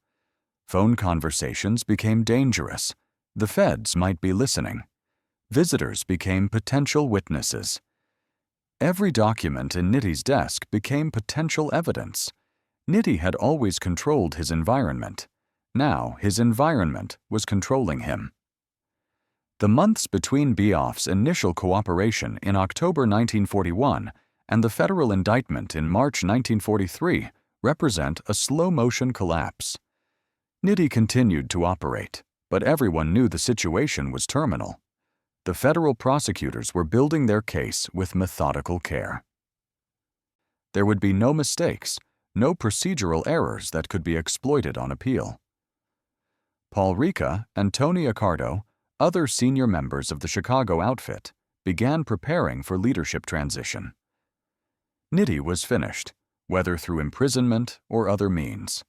Speaker 1: Phone conversations became dangerous. The feds might be listening. Visitors became potential witnesses. Every document in Nitti's desk became potential evidence. Nitti had always controlled his environment. Now his environment was controlling him. The months between Buyoff's initial cooperation in October 1941 and the federal indictment in March 1943 represent a slow-motion collapse. Nitti continued to operate, but everyone knew the situation was terminal. The federal prosecutors were building their case with methodical care. There would be no mistakes, no procedural errors that could be exploited on appeal. Paul Ricca and Tony Accardo, other senior members of the Chicago outfit, began preparing for leadership transition. Nitti was finished, whether through imprisonment or other means.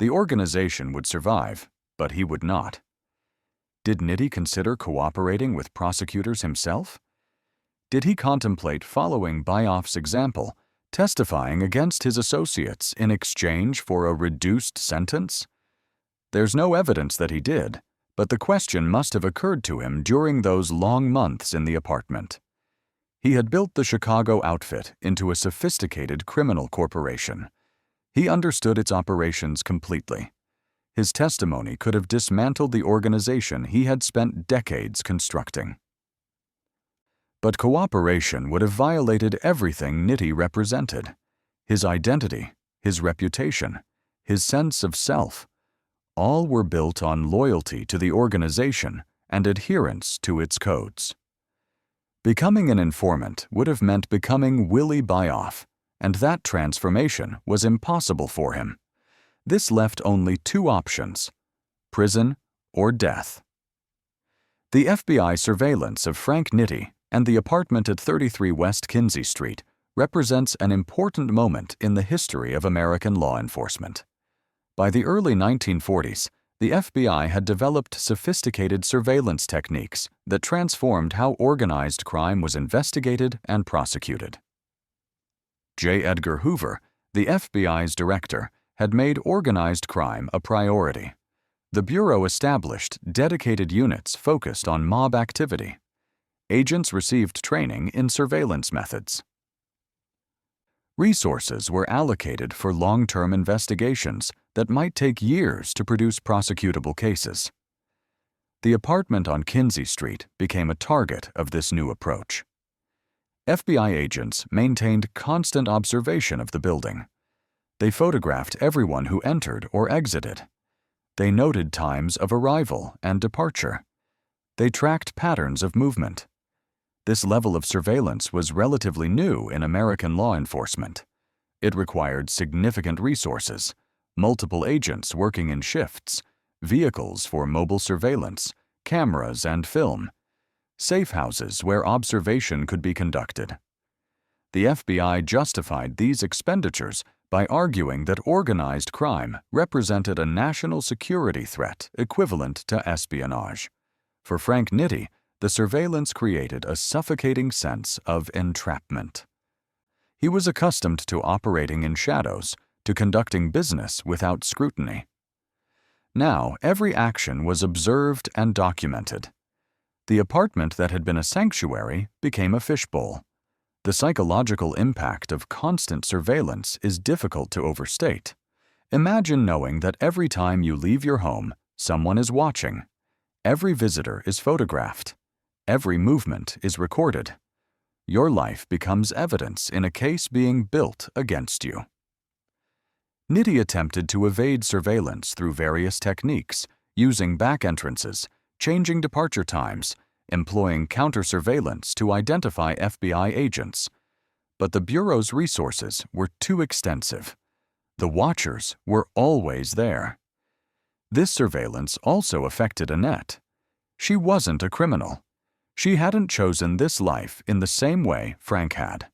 Speaker 1: The organization would survive, but he would not. Did Nitti consider cooperating with prosecutors himself? Did he contemplate following Buyoff's example, testifying against his associates in exchange for a reduced sentence? There's no evidence that he did, but the question must have occurred to him during those long months in the apartment. He had built the Chicago outfit into a sophisticated criminal corporation. He understood its operations completely. His testimony could have dismantled the organization he had spent decades constructing. But cooperation would have violated everything Nitti represented: his identity, his reputation, his sense of self. All were built on loyalty to the organization and adherence to its codes. Becoming an informant would have meant becoming Willie Buyoff, and that transformation was impossible for him. This left only two options: prison or death. The FBI surveillance of Frank Nitti and the apartment at 33 West Kinzie Street represents an important moment in the history of American law enforcement. By the early 1940s, the FBI had developed sophisticated surveillance techniques that transformed how organized crime was investigated and prosecuted. J. Edgar Hoover, the FBI's director, had made organized crime a priority. The Bureau established dedicated units focused on mob activity. Agents received training in surveillance methods. Resources were allocated for long-term investigations that might take years to produce prosecutable cases. The apartment on Kinzie Street became a target of this new approach. FBI agents maintained constant observation of the building. They photographed everyone who entered or exited. They noted times of arrival and departure. They tracked patterns of movement. This level of surveillance was relatively new in American law enforcement. It required significant resources, multiple agents working in shifts, vehicles for mobile surveillance, cameras and film, safe houses where observation could be conducted. The FBI justified these expenditures by arguing that organized crime represented a national security threat equivalent to espionage. For Frank Nitti, the surveillance created a suffocating sense of entrapment. He was accustomed to operating in shadows, to conducting business without scrutiny. Now, every action was observed and documented. The apartment that had been a sanctuary became a fishbowl. The psychological impact of constant surveillance is difficult to overstate. Imagine knowing that every time you leave your home, someone is watching. Every visitor is photographed. Every movement is recorded. Your life becomes evidence in a case being built against you. Nitti attempted to evade surveillance through various techniques, using back entrances, changing departure times, employing counter-surveillance to identify FBI agents. But the Bureau's resources were too extensive. The watchers were always there. This surveillance also affected Annette. She wasn't a criminal. She hadn't chosen this life in the same way Frank had.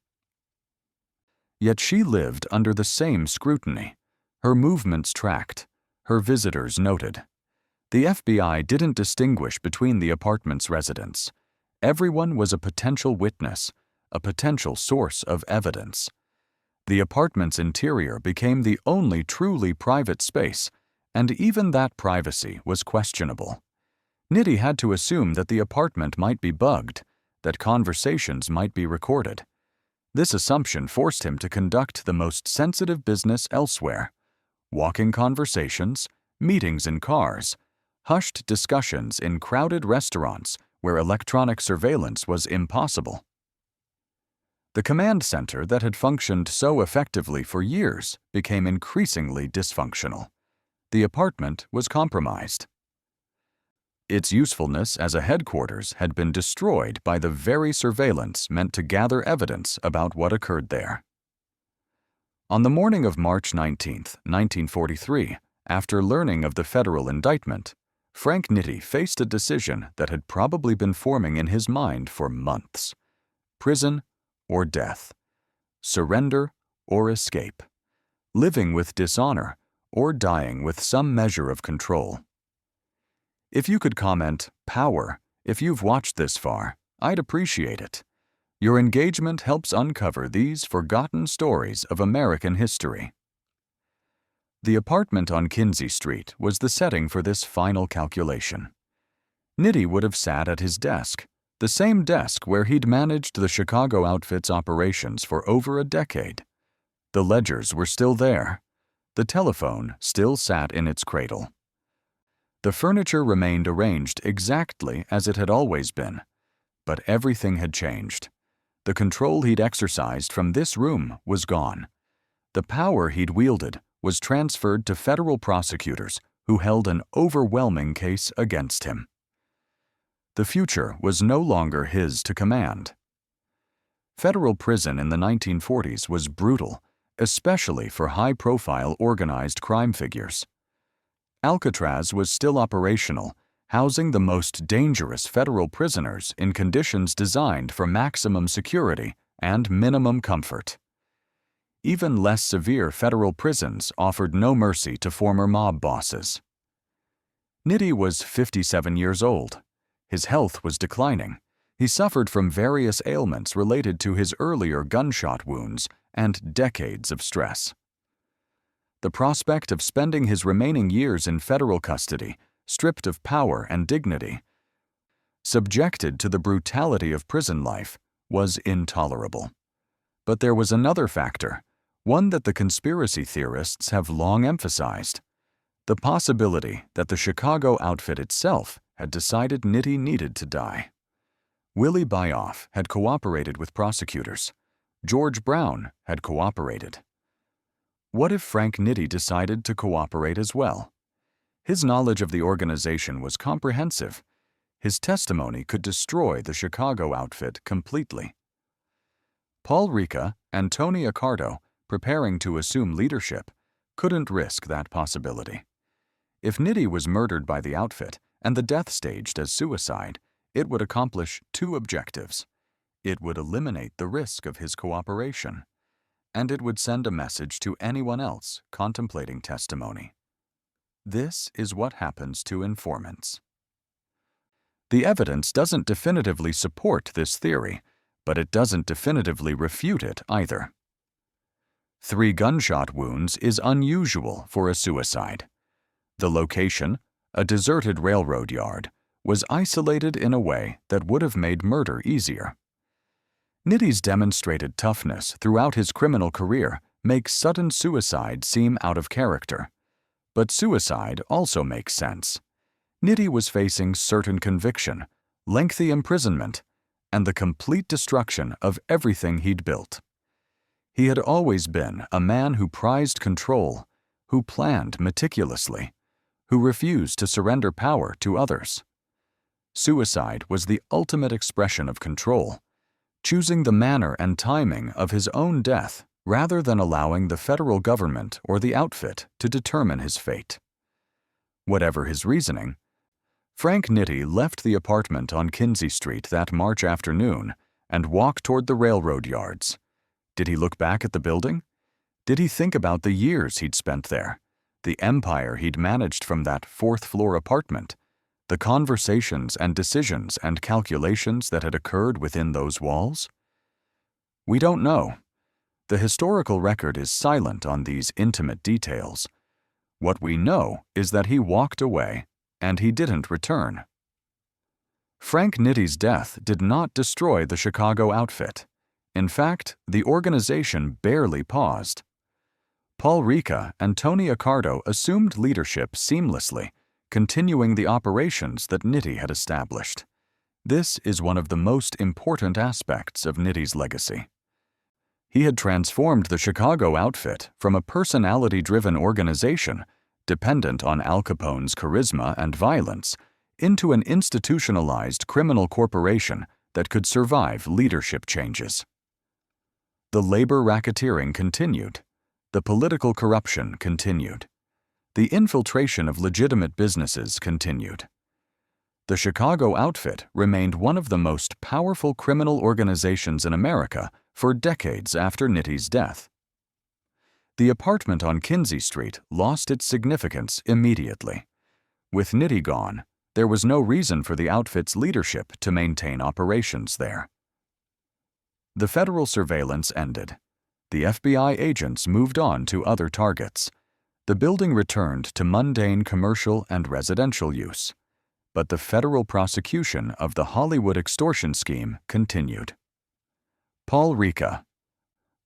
Speaker 1: Yet she lived under the same scrutiny. Her movements tracked, her visitors noted. The FBI didn't distinguish between the apartment's residents. Everyone was a potential witness, a potential source of evidence. The apartment's interior became the only truly private space, and even that privacy was questionable. Nitti had to assume that the apartment might be bugged, that conversations might be recorded. This assumption forced him to conduct the most sensitive business elsewhere: walking conversations, meetings in cars, hushed discussions in crowded restaurants where electronic surveillance was impossible. The command center that had functioned so effectively for years became increasingly dysfunctional. The apartment was compromised. Its usefulness as a headquarters had been destroyed by the very surveillance meant to gather evidence about what occurred there. On the morning of March 19, 1943, after learning of the federal indictment, Frank Nitti faced a decision that had probably been forming in his mind for months: prison or death, surrender or escape, living with dishonor or dying with some measure of control. If you could comment "power" if you've watched this far, I'd appreciate it. Your engagement helps uncover these forgotten stories of American history. The apartment on Kinzie Street was the setting for this final calculation. Nitti would have sat at his desk, the same desk where he'd managed the Chicago outfit's operations for over a decade. The ledgers were still there. The telephone still sat in its cradle. The furniture remained arranged exactly as it had always been, but everything had changed. The control he'd exercised from this room was gone. The power he'd wielded was transferred to federal prosecutors who held an overwhelming case against him. The future was no longer his to command. Federal prison in the 1940s was brutal, especially for high-profile organized crime figures. Alcatraz was still operational, housing the most dangerous federal prisoners in conditions designed for maximum security and minimum comfort. Even less severe federal prisons offered no mercy to former mob bosses. Nitti was 57 years old. His health was declining. He suffered from various ailments related to his earlier gunshot wounds and decades of stress. The prospect of spending his remaining years in federal custody, stripped of power and dignity, subjected to the brutality of prison life, was intolerable. But there was another factor, one that the conspiracy theorists have long emphasized: the possibility that the Chicago outfit itself had decided Nitti needed to die. Willie Byoff had cooperated with prosecutors. George Brown had cooperated. What if Frank Nitti decided to cooperate as well? His knowledge of the organization was comprehensive. His testimony could destroy the Chicago outfit completely. Paul Ricca and Tony Accardo, preparing to assume leadership, couldn't risk that possibility. If Nitti was murdered by the outfit and the death staged as suicide, it would accomplish two objectives. It would eliminate the risk of his cooperation, and it would send a message to anyone else contemplating testimony. This is what happens to informants. The evidence doesn't definitively support this theory, but it doesn't definitively refute it either. 3 gunshot wounds is unusual for a suicide. The location, a deserted railroad yard, was isolated in a way that would have made murder easier. Nitti's demonstrated toughness throughout his criminal career makes sudden suicide seem out of character. But suicide also makes sense. Nitti was facing certain conviction, lengthy imprisonment, and the complete destruction of everything he'd built. He had always been a man who prized control, who planned meticulously, who refused to surrender power to others. Suicide was the ultimate expression of control, choosing the manner and timing of his own death rather than allowing the federal government or the outfit to determine his fate. Whatever his reasoning, Frank Nitti left the apartment on Kinzie Street that March afternoon and walked toward the railroad yards. Did he look back at the building? Did he think about the years he'd spent there, the empire he'd managed from that 4th-floor apartment, the conversations and decisions and calculations that had occurred within those walls? We don't know. The historical record is silent on these intimate details. What we know is that he walked away, and he didn't return. Frank Nitti's death did not destroy the Chicago outfit. In fact, the organization barely paused. Paul Ricca and Tony Accardo assumed leadership seamlessly, continuing the operations that Nitti had established. This is one of the most important aspects of Nitti's legacy. He had transformed the Chicago outfit from a personality-driven organization dependent on Al Capone's charisma and violence into an institutionalized criminal corporation that could survive leadership changes. The labor racketeering continued. The political corruption continued. The infiltration of legitimate businesses continued. The Chicago outfit remained one of the most powerful criminal organizations in America for decades after Nitti's death. The apartment on Kinzie Street lost its significance immediately. With Nitti gone, there was no reason for the outfit's leadership to maintain operations there. The federal surveillance ended. The FBI agents moved on to other targets. The building returned to mundane commercial and residential use. But the federal prosecution of the Hollywood extortion scheme continued. Paul Ricca,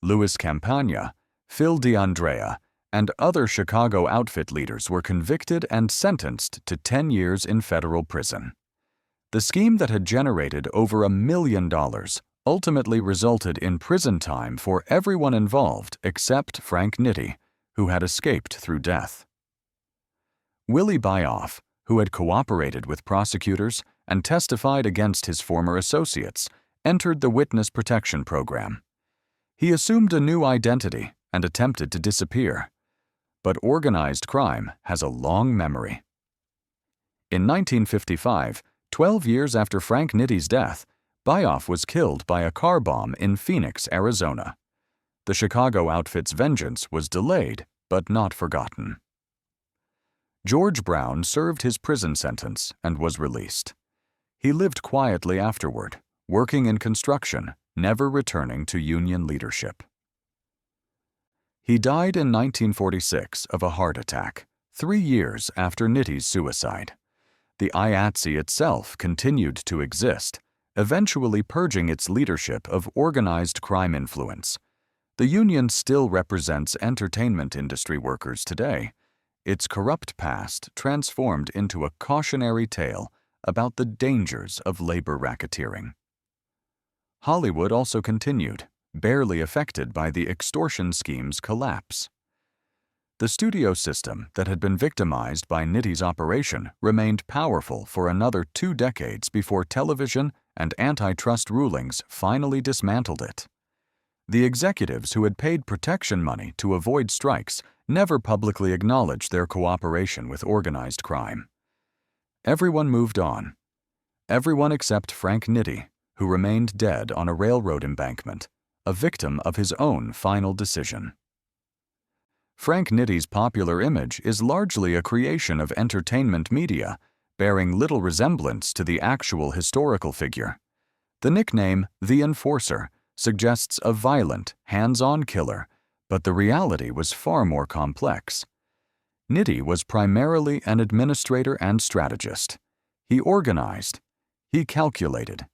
Speaker 1: Louis Campagna, Phil DeAndrea, and other Chicago outfit leaders were convicted and sentenced to 10 years in federal prison. The scheme that had generated over $1 million ultimately resulted in prison time for everyone involved except Frank Nitti, who had escaped through death. Willie Byoff, who had cooperated with prosecutors and testified against his former associates, entered the Witness Protection Program. He assumed a new identity and attempted to disappear. But organized crime has a long memory. In 1955, 12 years after Frank Nitti's death, Byoff was killed by a car bomb in Phoenix, Arizona. The Chicago outfit's vengeance was delayed, but not forgotten. George Brown served his prison sentence and was released. He lived quietly afterward, working in construction, never returning to union leadership. He died in 1946 of a heart attack, 3 years after Nitti's suicide. The IATSE itself continued to exist, eventually purging its leadership of organized crime influence. The union still represents entertainment industry workers today. Its corrupt past transformed into a cautionary tale about the dangers of labor racketeering. Hollywood also continued, barely affected by the extortion scheme's collapse. The studio system that had been victimized by Nitti's operation remained powerful for another 2 decades before television and antitrust rulings finally dismantled it. The executives who had paid protection money to avoid strikes never publicly acknowledged their cooperation with organized crime. Everyone moved on. Everyone except Frank Nitti, who remained dead on a railroad embankment, a victim of his own final decision. Frank Nitti's popular image is largely a creation of entertainment media, bearing little resemblance to the actual historical figure. The nickname, the Enforcer, suggests a violent, hands-on killer, but the reality was far more complex. Nitti was primarily an administrator and strategist. He organized, he calculated,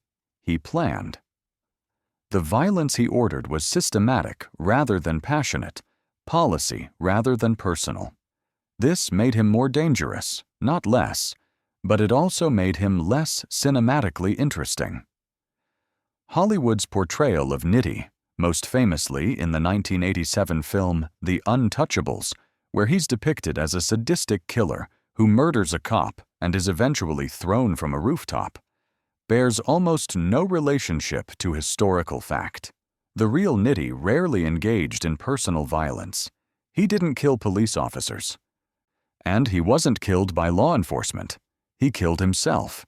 Speaker 1: he planned. The violence he ordered was systematic rather than passionate, policy rather than personal. This made him more dangerous, not less, but it also made him less cinematically interesting. Hollywood's portrayal of Nitti, most famously in the 1987 film The Untouchables, where he's depicted as a sadistic killer who murders a cop and is eventually thrown from a rooftop, bears almost no relationship to historical fact. The real Nitti rarely engaged in personal violence. He didn't kill police officers. And he wasn't killed by law enforcement. He killed himself.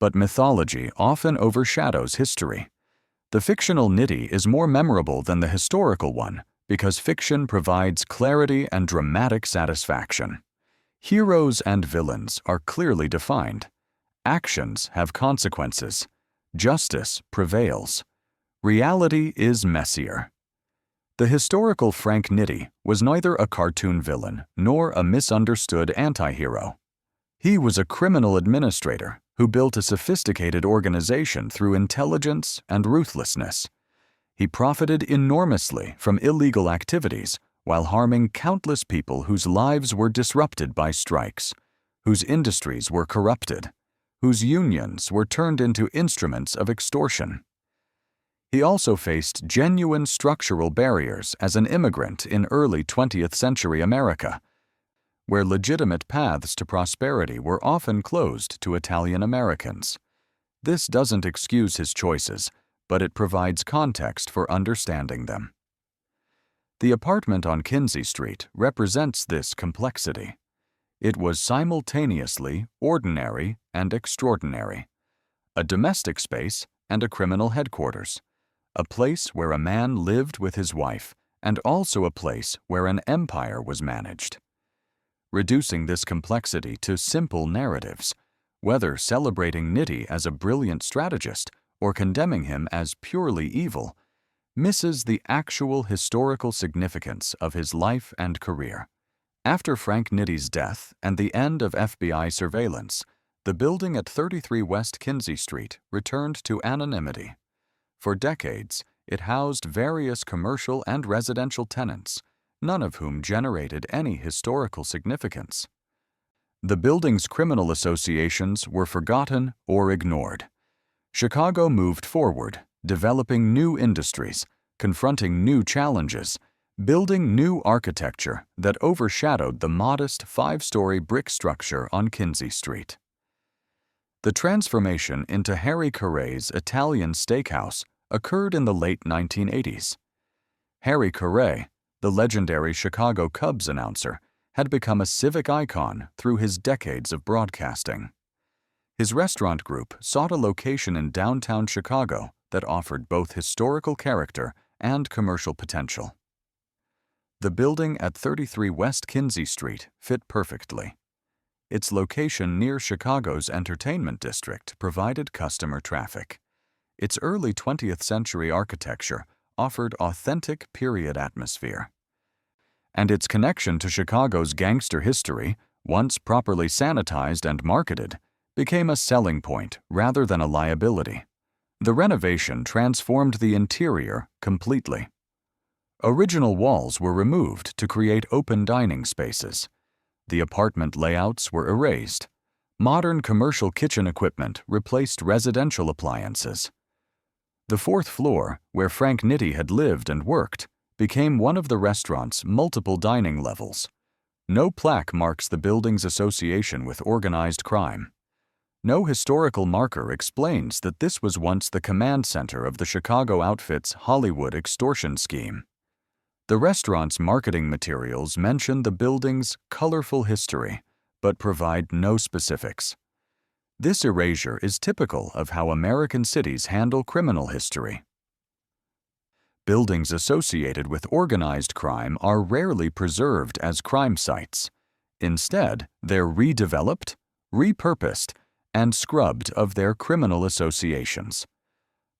Speaker 1: But mythology often overshadows history. The fictional Nitti is more memorable than the historical one because fiction provides clarity and dramatic satisfaction. Heroes and villains are clearly defined. Actions have consequences. Justice prevails. Reality is messier. The historical Frank Nitti was neither a cartoon villain nor a misunderstood anti-hero. He was a criminal administrator who built a sophisticated organization through intelligence and ruthlessness. He profited enormously from illegal activities while harming countless people whose lives were disrupted by strikes, whose industries were corrupted, whose unions were turned into instruments of extortion. He also faced genuine structural barriers as an immigrant in early 20th century America, where legitimate paths to prosperity were often closed to Italian Americans. This doesn't excuse his choices, but it provides context for understanding them. The apartment on Kinzie Street represents this complexity. It was simultaneously ordinary and extraordinary, a domestic space and a criminal headquarters, a place where a man lived with his wife, and also a place where an empire was managed. Reducing this complexity to simple narratives, whether celebrating Nitti as a brilliant strategist or condemning him as purely evil, misses the actual historical significance of his life and career. After Frank Nitti's death and the end of FBI surveillance, the building at 33 West Kinzie Street returned to anonymity. For decades, it housed various commercial and residential tenants, none of whom generated any historical significance. The building's criminal associations were forgotten or ignored. Chicago moved forward, developing new industries, confronting new challenges, building new architecture that overshadowed the modest 5-story brick structure on Kinzie Street. The transformation into Harry Caray's Italian steakhouse occurred in the late 1980s. Harry Caray, the legendary Chicago Cubs announcer, had become a civic icon through his decades of broadcasting. His restaurant group sought a location in downtown Chicago that offered both historical character and commercial potential. The building at 33 West Kinzie Street fit perfectly. Its location near Chicago's entertainment district provided customer traffic. Its early 20th century architecture offered authentic period atmosphere. And its connection to Chicago's gangster history, once properly sanitized and marketed, became a selling point rather than a liability. The renovation transformed the interior completely. Original walls were removed to create open dining spaces. The apartment layouts were erased. Modern commercial kitchen equipment replaced residential appliances. The 4th floor, where Frank Nitti had lived and worked, became one of the restaurant's multiple dining levels. No plaque marks the building's association with organized crime. No historical marker explains that this was once the command center of the Chicago outfit's Hollywood extortion scheme. The restaurant's marketing materials mention the building's colorful history, but provide no specifics. This erasure is typical of how American cities handle criminal history. Buildings associated with organized crime are rarely preserved as crime sites. Instead, they're redeveloped, repurposed, and scrubbed of their criminal associations.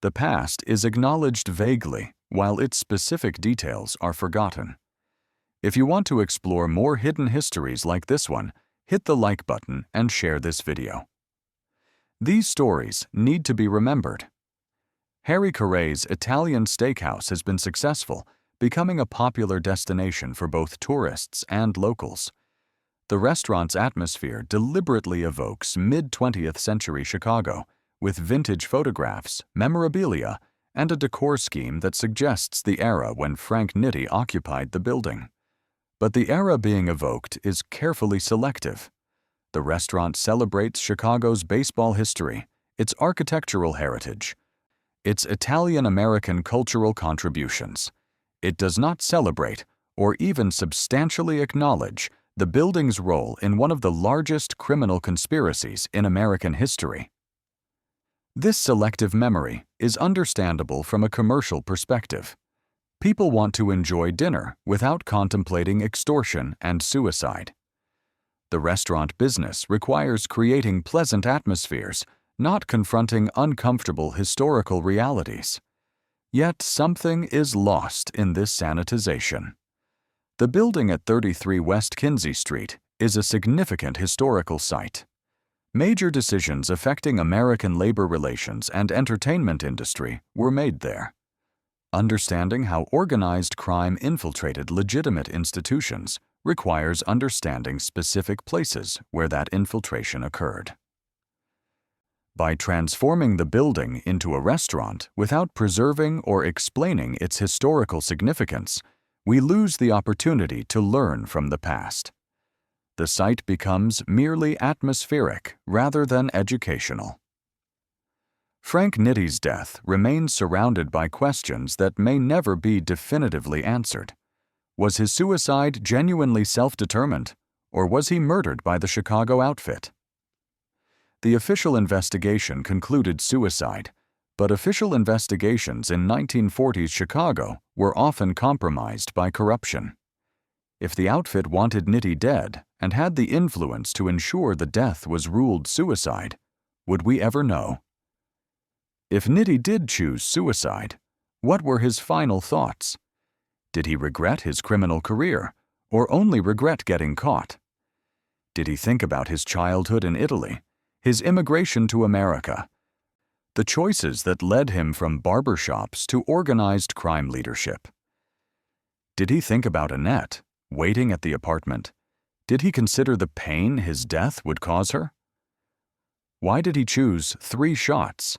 Speaker 1: The past is acknowledged vaguely, while its specific details are forgotten. If you want to explore more hidden histories like this one, hit the like button and share this video. These stories need to be remembered. Harry Caray's Italian steakhouse has been successful, becoming a popular destination for both tourists and locals. The restaurant's atmosphere deliberately evokes mid-20th century Chicago, with vintage photographs, memorabilia, and a decor scheme that suggests the era when Frank Nitti occupied the building. But the era being evoked is carefully selective. The restaurant celebrates Chicago's baseball history, its architectural heritage, its Italian-American cultural contributions. It does not celebrate, or even substantially acknowledge, the building's role in one of the largest criminal conspiracies in American history. This selective memory is understandable from a commercial perspective. People want to enjoy dinner without contemplating extortion and suicide. The restaurant business requires creating pleasant atmospheres, not confronting uncomfortable historical realities. Yet something is lost in this sanitization. The building at 33 West Kinzie Street is a significant historical site. Major decisions affecting American labor relations and entertainment industry were made there. Understanding how organized crime infiltrated legitimate institutions requires understanding specific places where that infiltration occurred. By transforming the building into a restaurant without preserving or explaining its historical significance, we lose the opportunity to learn from the past. The site becomes merely atmospheric rather than educational. Frank Nitti's death remains surrounded by questions that may never be definitively answered. Was his suicide genuinely self-determined, or was he murdered by the Chicago outfit? The official investigation concluded suicide, but official investigations in 1940s Chicago were often compromised by corruption. If the outfit wanted Nitti dead and had the influence to ensure the death was ruled suicide, would we ever know? If Nitti did choose suicide, what were his final thoughts? Did he regret his criminal career, or only regret getting caught? Did he think about his childhood in Italy, his immigration to America, the choices that led him from barbershops to organized crime leadership? Did he think about Annette, waiting at the apartment? Did he consider the pain his death would cause her? Why did he choose 3 shots?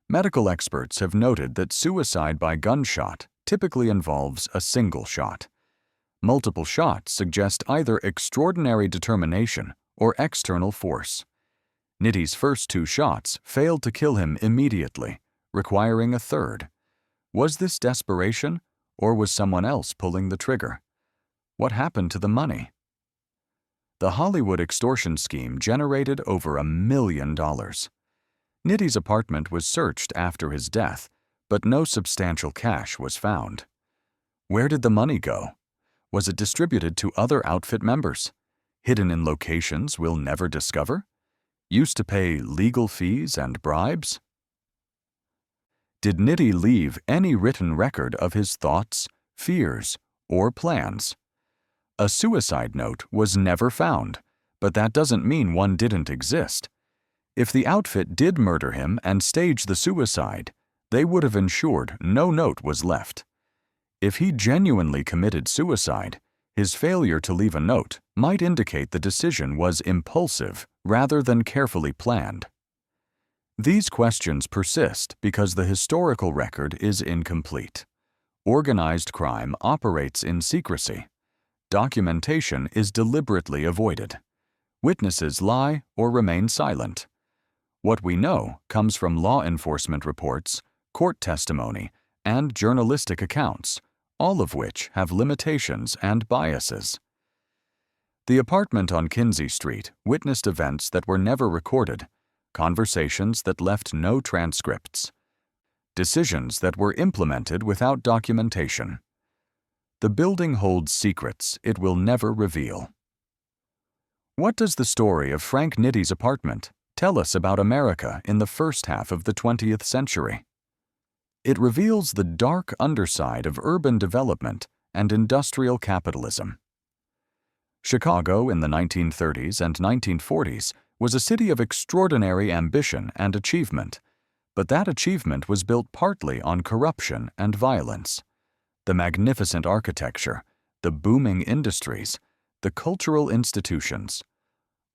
Speaker 1: Medical experts have noted that suicide by gunshot typically involves a single shot. Multiple shots suggest either extraordinary determination or external force. Nitti's first 2 shots failed to kill him immediately, requiring a third. Was this desperation, or was someone else pulling the trigger? What happened to the money? The Hollywood extortion scheme generated over $1 million. Nitti's apartment was searched after his death, but no substantial cash was found. Where did the money go? Was it distributed to other outfit members? Hidden in locations we'll never discover? Used to pay legal fees and bribes? Did Nitti leave any written record of his thoughts, fears, or plans? A suicide note was never found, but that doesn't mean one didn't exist. If the outfit did murder him and stage the suicide, they would have ensured no note was left. If he genuinely committed suicide, his failure to leave a note might indicate the decision was impulsive rather than carefully planned. These questions persist because the historical record is incomplete. Organized crime operates in secrecy. Documentation is deliberately avoided. Witnesses lie or remain silent. What we know comes from law enforcement reports, court testimony, and journalistic accounts, all of which have limitations and biases. The apartment on Kinzie Street witnessed events that were never recorded, conversations that left no transcripts, decisions that were implemented without documentation. The building holds secrets it will never reveal. What does the story of Frank Nitti's apartment tell us about America in the first half of the 20th century? It reveals the dark underside of urban development and industrial capitalism. Chicago in the 1930s and 1940s was a city of extraordinary ambition and achievement, but that achievement was built partly on corruption and violence. The magnificent architecture, the booming industries, the cultural institutions,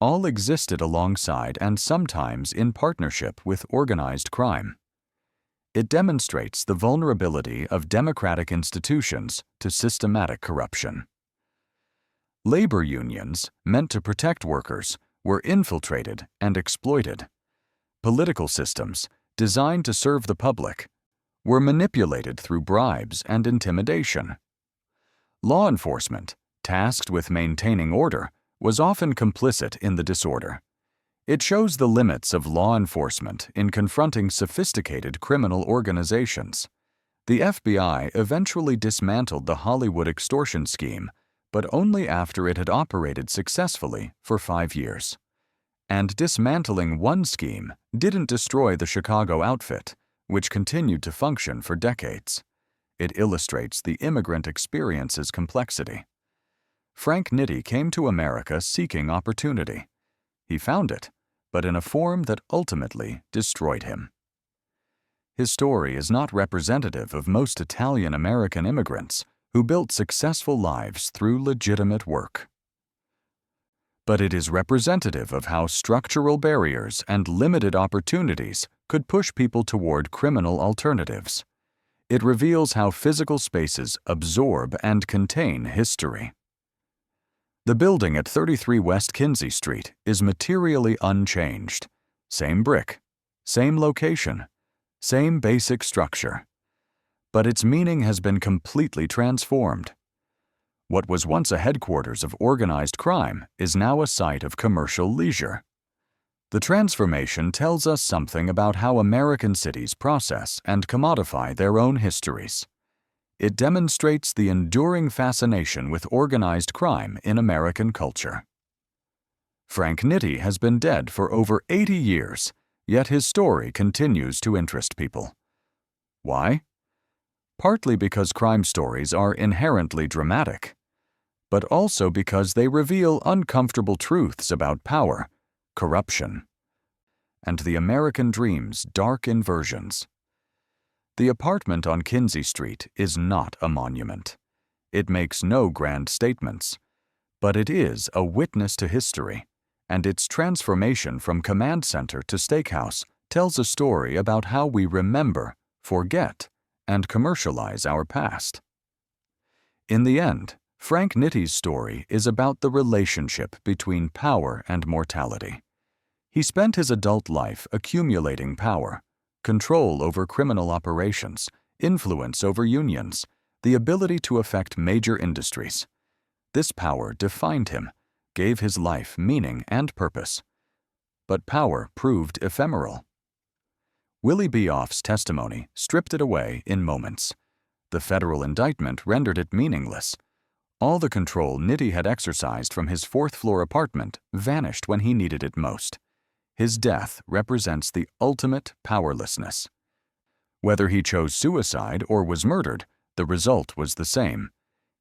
Speaker 1: all existed alongside and sometimes in partnership with organized crime. It demonstrates the vulnerability of democratic institutions to systematic corruption. Labor unions, meant to protect workers, were infiltrated and exploited. Political systems, designed to serve the public, were manipulated through bribes and intimidation. Law enforcement, tasked with maintaining order, was often complicit in the disorder. It shows the limits of law enforcement in confronting sophisticated criminal organizations. The FBI eventually dismantled the Hollywood extortion scheme, but only after it had operated successfully for 5 years. And dismantling one scheme didn't destroy the Chicago outfit, which continued to function for decades. It illustrates the immigrant experience's complexity. Frank Nitti came to America seeking opportunity. He found it, but in a form that ultimately destroyed him. His story is not representative of most Italian-American immigrants who built successful lives through legitimate work. But it is representative of how structural barriers and limited opportunities could push people toward criminal alternatives. It reveals how physical spaces absorb and contain history. The building at 33 West Kinzie Street is materially unchanged. Same brick, same location, same basic structure. But its meaning has been completely transformed. What was once a headquarters of organized crime is now a site of commercial leisure. The transformation tells us something about how American cities process and commodify their own histories. It demonstrates the enduring fascination with organized crime in American culture. Frank Nitti has been dead for over 80 years, yet his story continues to interest people. Why? Partly because crime stories are inherently dramatic, but also because they reveal uncomfortable truths about power, corruption, and the American dream's dark inversions. The apartment on Kinzie Street is not a monument. It makes no grand statements, but it is a witness to history, and its transformation from command center to steakhouse tells a story about how we remember, forget, and commercialize our past. In the end, Frank Nitti's story is about the relationship between power and mortality. He spent his adult life accumulating power, control over criminal operations, influence over unions, the ability to affect major industries. This power defined him, gave his life meaning and purpose. But power proved ephemeral. Willie Beoff's testimony stripped it away in moments. The federal indictment rendered it meaningless. All the control Nitti had exercised from his fourth-floor apartment vanished when he needed it most. His death represents the ultimate powerlessness. Whether he chose suicide or was murdered, the result was the same.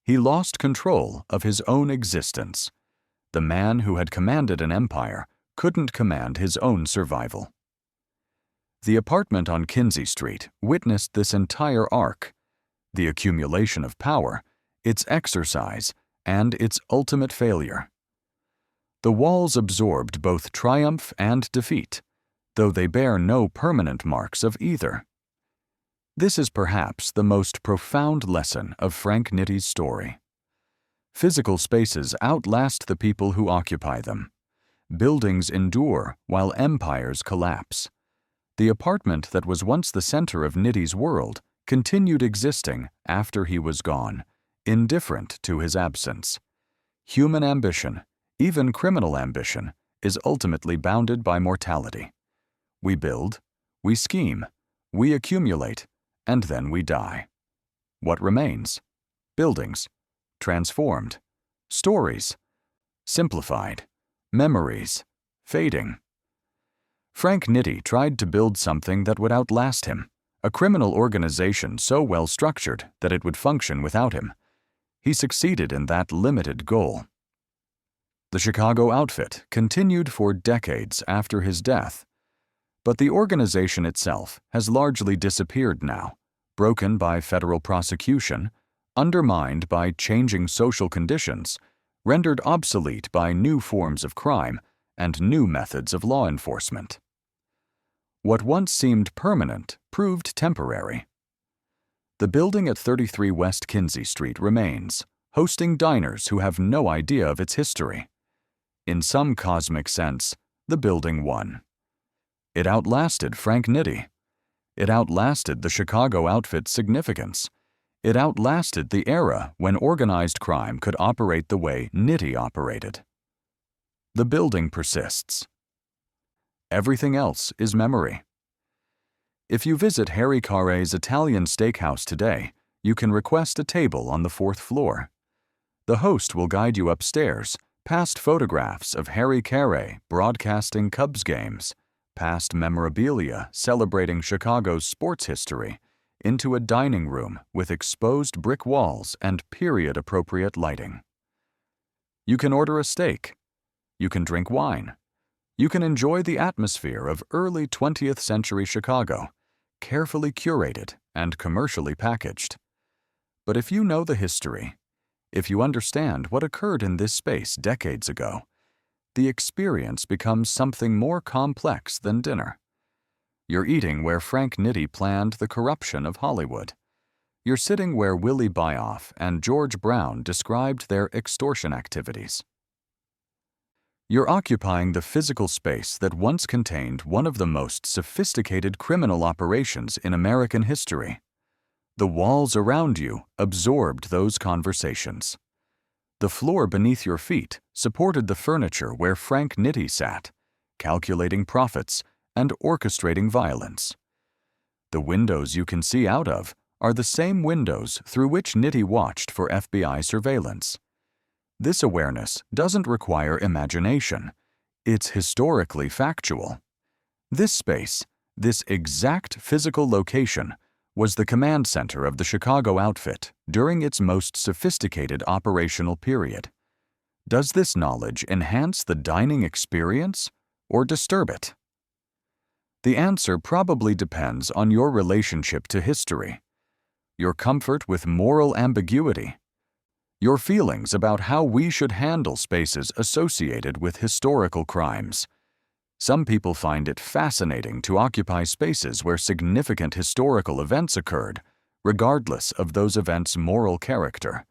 Speaker 1: He lost control of his own existence. The man who had commanded an empire couldn't command his own survival. The apartment on Kinzie Street witnessed this entire arc: the accumulation of power, its exercise, and its ultimate failure. The walls absorbed both triumph and defeat, though they bear no permanent marks of either. This is perhaps the most profound lesson of Frank Nitti's story. Physical spaces outlast the people who occupy them. Buildings endure while empires collapse. The apartment that was once the center of Nitti's world continued existing after he was gone, indifferent to his absence. Human ambition, even criminal ambition, is ultimately bounded by mortality. We build, we scheme, we accumulate, and then we die. What remains? Buildings, transformed, stories, simplified, memories, fading. Frank Nitti tried to build something that would outlast him, a criminal organization so well structured that it would function without him. He succeeded in that limited goal. The Chicago outfit continued for decades after his death, but the organization itself has largely disappeared now, broken by federal prosecution, undermined by changing social conditions, rendered obsolete by new forms of crime and new methods of law enforcement. What once seemed permanent proved temporary. The building at 33 West Kinzie Street remains, hosting diners who have no idea of its history. In some cosmic sense, the building won. It outlasted Frank Nitti. It outlasted the Chicago outfit's significance. It outlasted the era when organized crime could operate the way Nitti operated. The building persists. Everything else is memory. If you visit Harry Carre's Italian steakhouse today, you can request a table on the 4th floor. The host will guide you upstairs, past photographs of Harry Carre broadcasting Cubs games, past memorabilia celebrating Chicago's sports history, into a dining room with exposed brick walls and period-appropriate lighting. You can order a steak. You can drink wine. You can enjoy the atmosphere of early 20th century Chicago, carefully curated and commercially packaged. But if you know the history, if you understand what occurred in this space decades ago, the experience becomes something more complex than dinner. You're eating where Frank Nitti planned the corruption of Hollywood. You're sitting where Willie Byoff and George Brown described their extortion activities. You're occupying the physical space that once contained one of the most sophisticated criminal operations in American history. The walls around you absorbed those conversations. The floor beneath your feet supported the furniture where Frank Nitti sat, calculating profits and orchestrating violence. The windows you can see out of are the same windows through which Nitti watched for FBI surveillance. This awareness doesn't require imagination. It's historically factual. This space, this exact physical location, was the command center of the Chicago outfit during its most sophisticated operational period. Does this knowledge enhance the dining experience or disturb it? The answer probably depends on your relationship to history, your comfort with moral ambiguity, your feelings about how we should handle spaces associated with historical crimes. Some people find it fascinating to occupy spaces where significant historical events occurred, regardless of those events' moral character.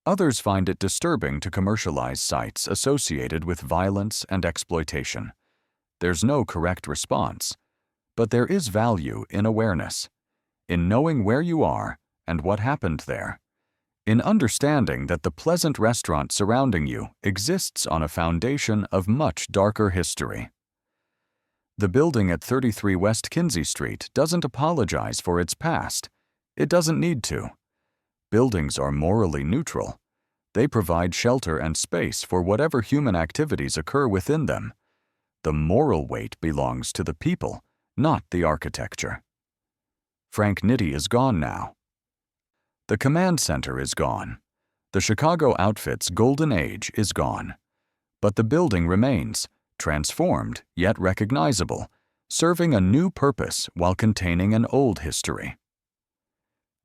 Speaker 1: Others find it disturbing to commercialize sites associated with violence and exploitation. There's no correct response, but there is value in awareness, in knowing where you are and what happened there, in understanding that the pleasant restaurant surrounding you exists on a foundation of much darker history. The building at 33 West Kinzie Street doesn't apologize for its past. It doesn't need to. Buildings are morally neutral. They provide shelter and space for whatever human activities occur within them. The moral weight belongs to the people, not the architecture. Frank Nitti is gone now. The command center is gone. The Chicago outfit's golden age is gone. But the building remains, transformed yet recognizable, serving a new purpose while containing an old history.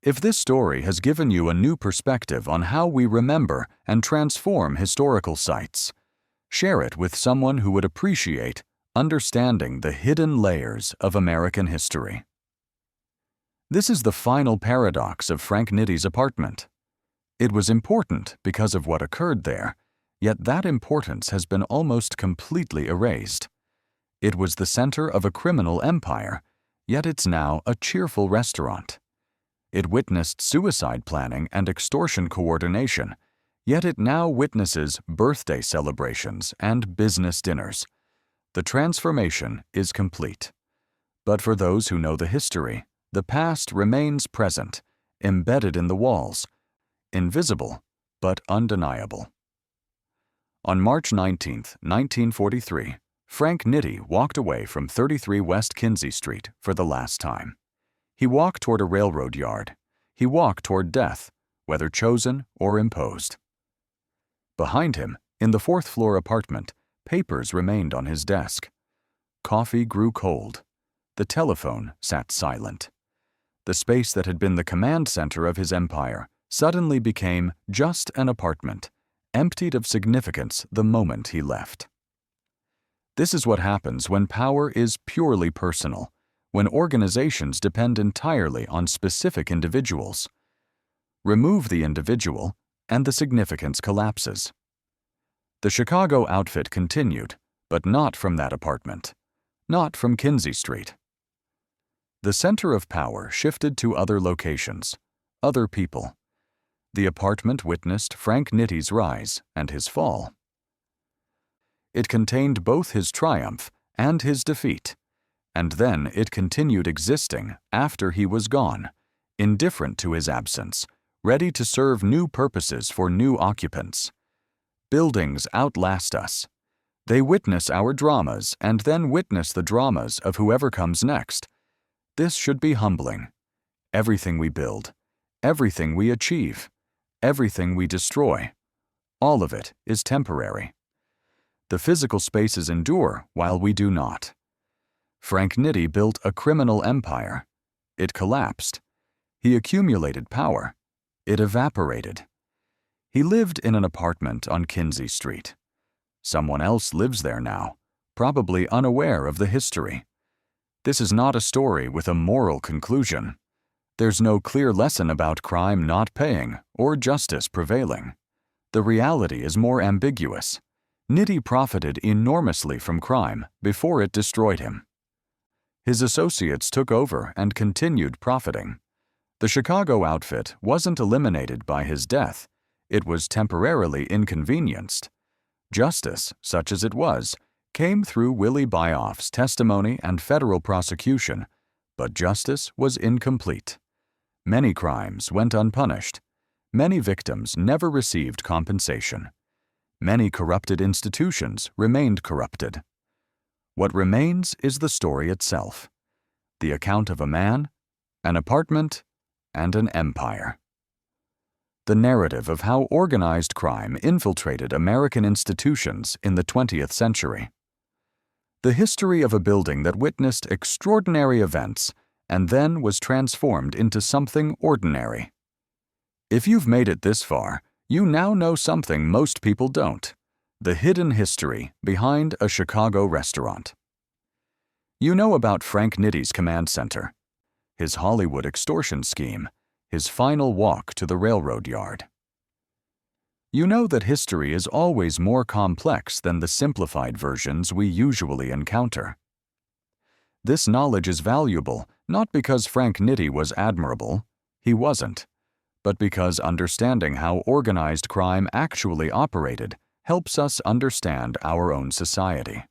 Speaker 1: If this story has given you a new perspective on how we remember and transform historical sites, share it with someone who would appreciate understanding the hidden layers of American history. This is the final paradox of Frank Nitti's apartment. It was important because of what occurred there, yet that importance has been almost completely erased. It was the center of a criminal empire, yet it's now a cheerful restaurant. It witnessed suicide planning and extortion coordination, yet it now witnesses birthday celebrations and business dinners. The transformation is complete. But for those who know the history, the past remains present, embedded in the walls, invisible but undeniable. On March 19, 1943, Frank Nitti walked away from 33 West Kinzie Street for the last time. He walked toward a railroad yard. He walked toward death, whether chosen or imposed. Behind him, in the fourth-floor apartment, papers remained on his desk. Coffee grew cold. The telephone sat silent. The space that had been the command center of his empire suddenly became just an apartment, emptied of significance the moment he left. This is what happens when power is purely personal, when organizations depend entirely on specific individuals. Remove the individual, and the significance collapses. The Chicago outfit continued, but not from that apartment, not from Kinzie Street. The center of power shifted to other locations, other people. The apartment witnessed Frank Nitti's rise and his fall. It contained both his triumph and his defeat, and then it continued existing after he was gone, indifferent to his absence, ready to serve new purposes for new occupants. Buildings outlast us. They witness our dramas and then witness the dramas of whoever comes next. This should be humbling. Everything we build, everything we achieve, everything we destroy, all of it is temporary. The physical spaces endure while we do not. Frank Nitti built a criminal empire. It collapsed. He accumulated power. It evaporated. He lived in an apartment on Kinzie Street. Someone else lives there now, probably unaware of the history. This is not a story with a moral conclusion. There's no clear lesson about crime not paying or justice prevailing. The reality is more ambiguous. Nitti profited enormously from crime before it destroyed him. His associates took over and continued profiting. The Chicago outfit wasn't eliminated by his death. It was temporarily inconvenienced. Justice, such as it was, came through Willie Byoff's testimony and federal prosecution, but justice was incomplete. Many crimes went unpunished. Many victims never received compensation. Many corrupted institutions remained corrupted. What remains is the story itself, the account of a man, an apartment, and an empire. The narrative of how organized crime infiltrated American institutions in the 20th century. The history of a building that witnessed extraordinary events and then was transformed into something ordinary. If you've made it this far, you now know something most people don't: the hidden history behind a Chicago restaurant. You know about Frank Nitti's command center, his Hollywood extortion scheme, his final walk to the railroad yard. You know that history is always more complex than the simplified versions we usually encounter. This knowledge is valuable not because Frank Nitti was admirable, he wasn't, but because understanding how organized crime actually operated helps us understand our own society.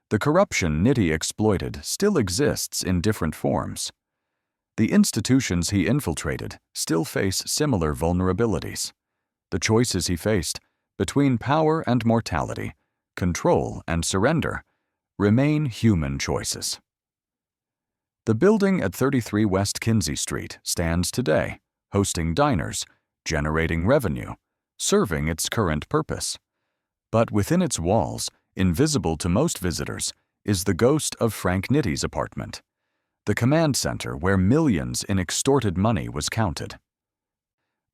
Speaker 1: The corruption Nitti exploited still exists in different forms. The institutions he infiltrated still face similar vulnerabilities. The choices he faced, between power and mortality, control and surrender, remain human choices. The building at 33 West Kinzie Street stands today, hosting diners, generating revenue, serving its current purpose. But within its walls, invisible to most visitors, is the ghost of Frank Nitti's apartment, the command center where millions in extorted money was counted.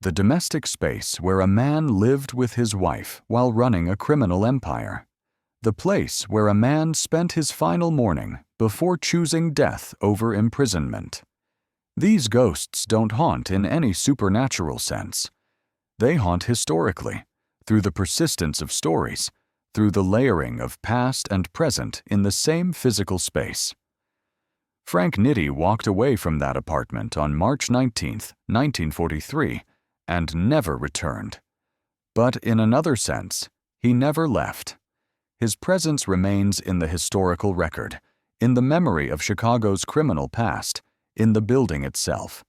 Speaker 1: The domestic space where a man lived with his wife while running a criminal empire. The place where a man spent his final morning before choosing death over imprisonment. These ghosts don't haunt in any supernatural sense. They haunt historically, through the persistence of stories, through the layering of past and present in the same physical space. Frank Nitti walked away from that apartment on March 19, 1943, and never returned. But in another sense, he never left. His presence remains in the historical record, in the memory of Chicago's criminal past, in the building itself.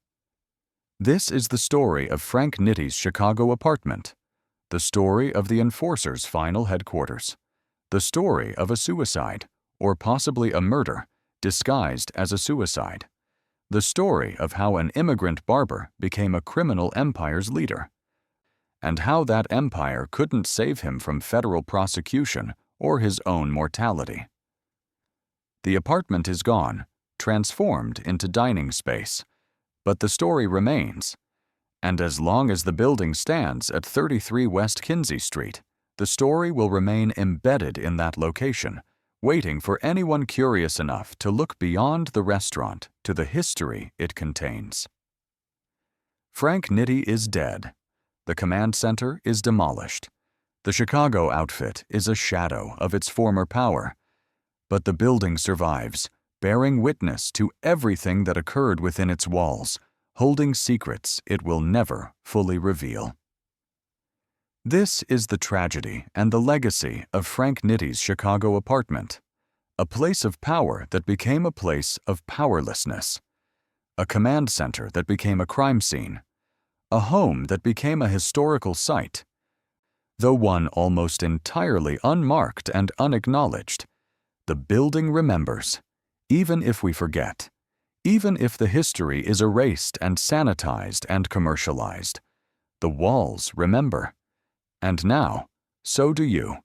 Speaker 1: This is the story of Frank Nitti's Chicago apartment, the story of the enforcer's final headquarters, the story of a suicide, or possibly a murder, disguised as a suicide, the story of how an immigrant barber became a criminal empire's leader, and how that empire couldn't save him from federal prosecution or his own mortality. The apartment is gone, transformed into dining space, but the story remains, and as long as the building stands at 33 West Kinzie Street, the story will remain embedded in that location, waiting for anyone curious enough to look beyond the restaurant to the history it contains. Frank Nitti is dead. The command center is demolished. The Chicago outfit is a shadow of its former power. But the building survives, bearing witness to everything that occurred within its walls, holding secrets it will never fully reveal. This is the tragedy and the legacy of Frank Nitti's Chicago apartment, a place of power that became a place of powerlessness, a command center that became a crime scene, a home that became a historical site. Though one almost entirely unmarked and unacknowledged, the building remembers, even if we forget, even if the history is erased and sanitized and commercialized. The walls remember. And now, so do you.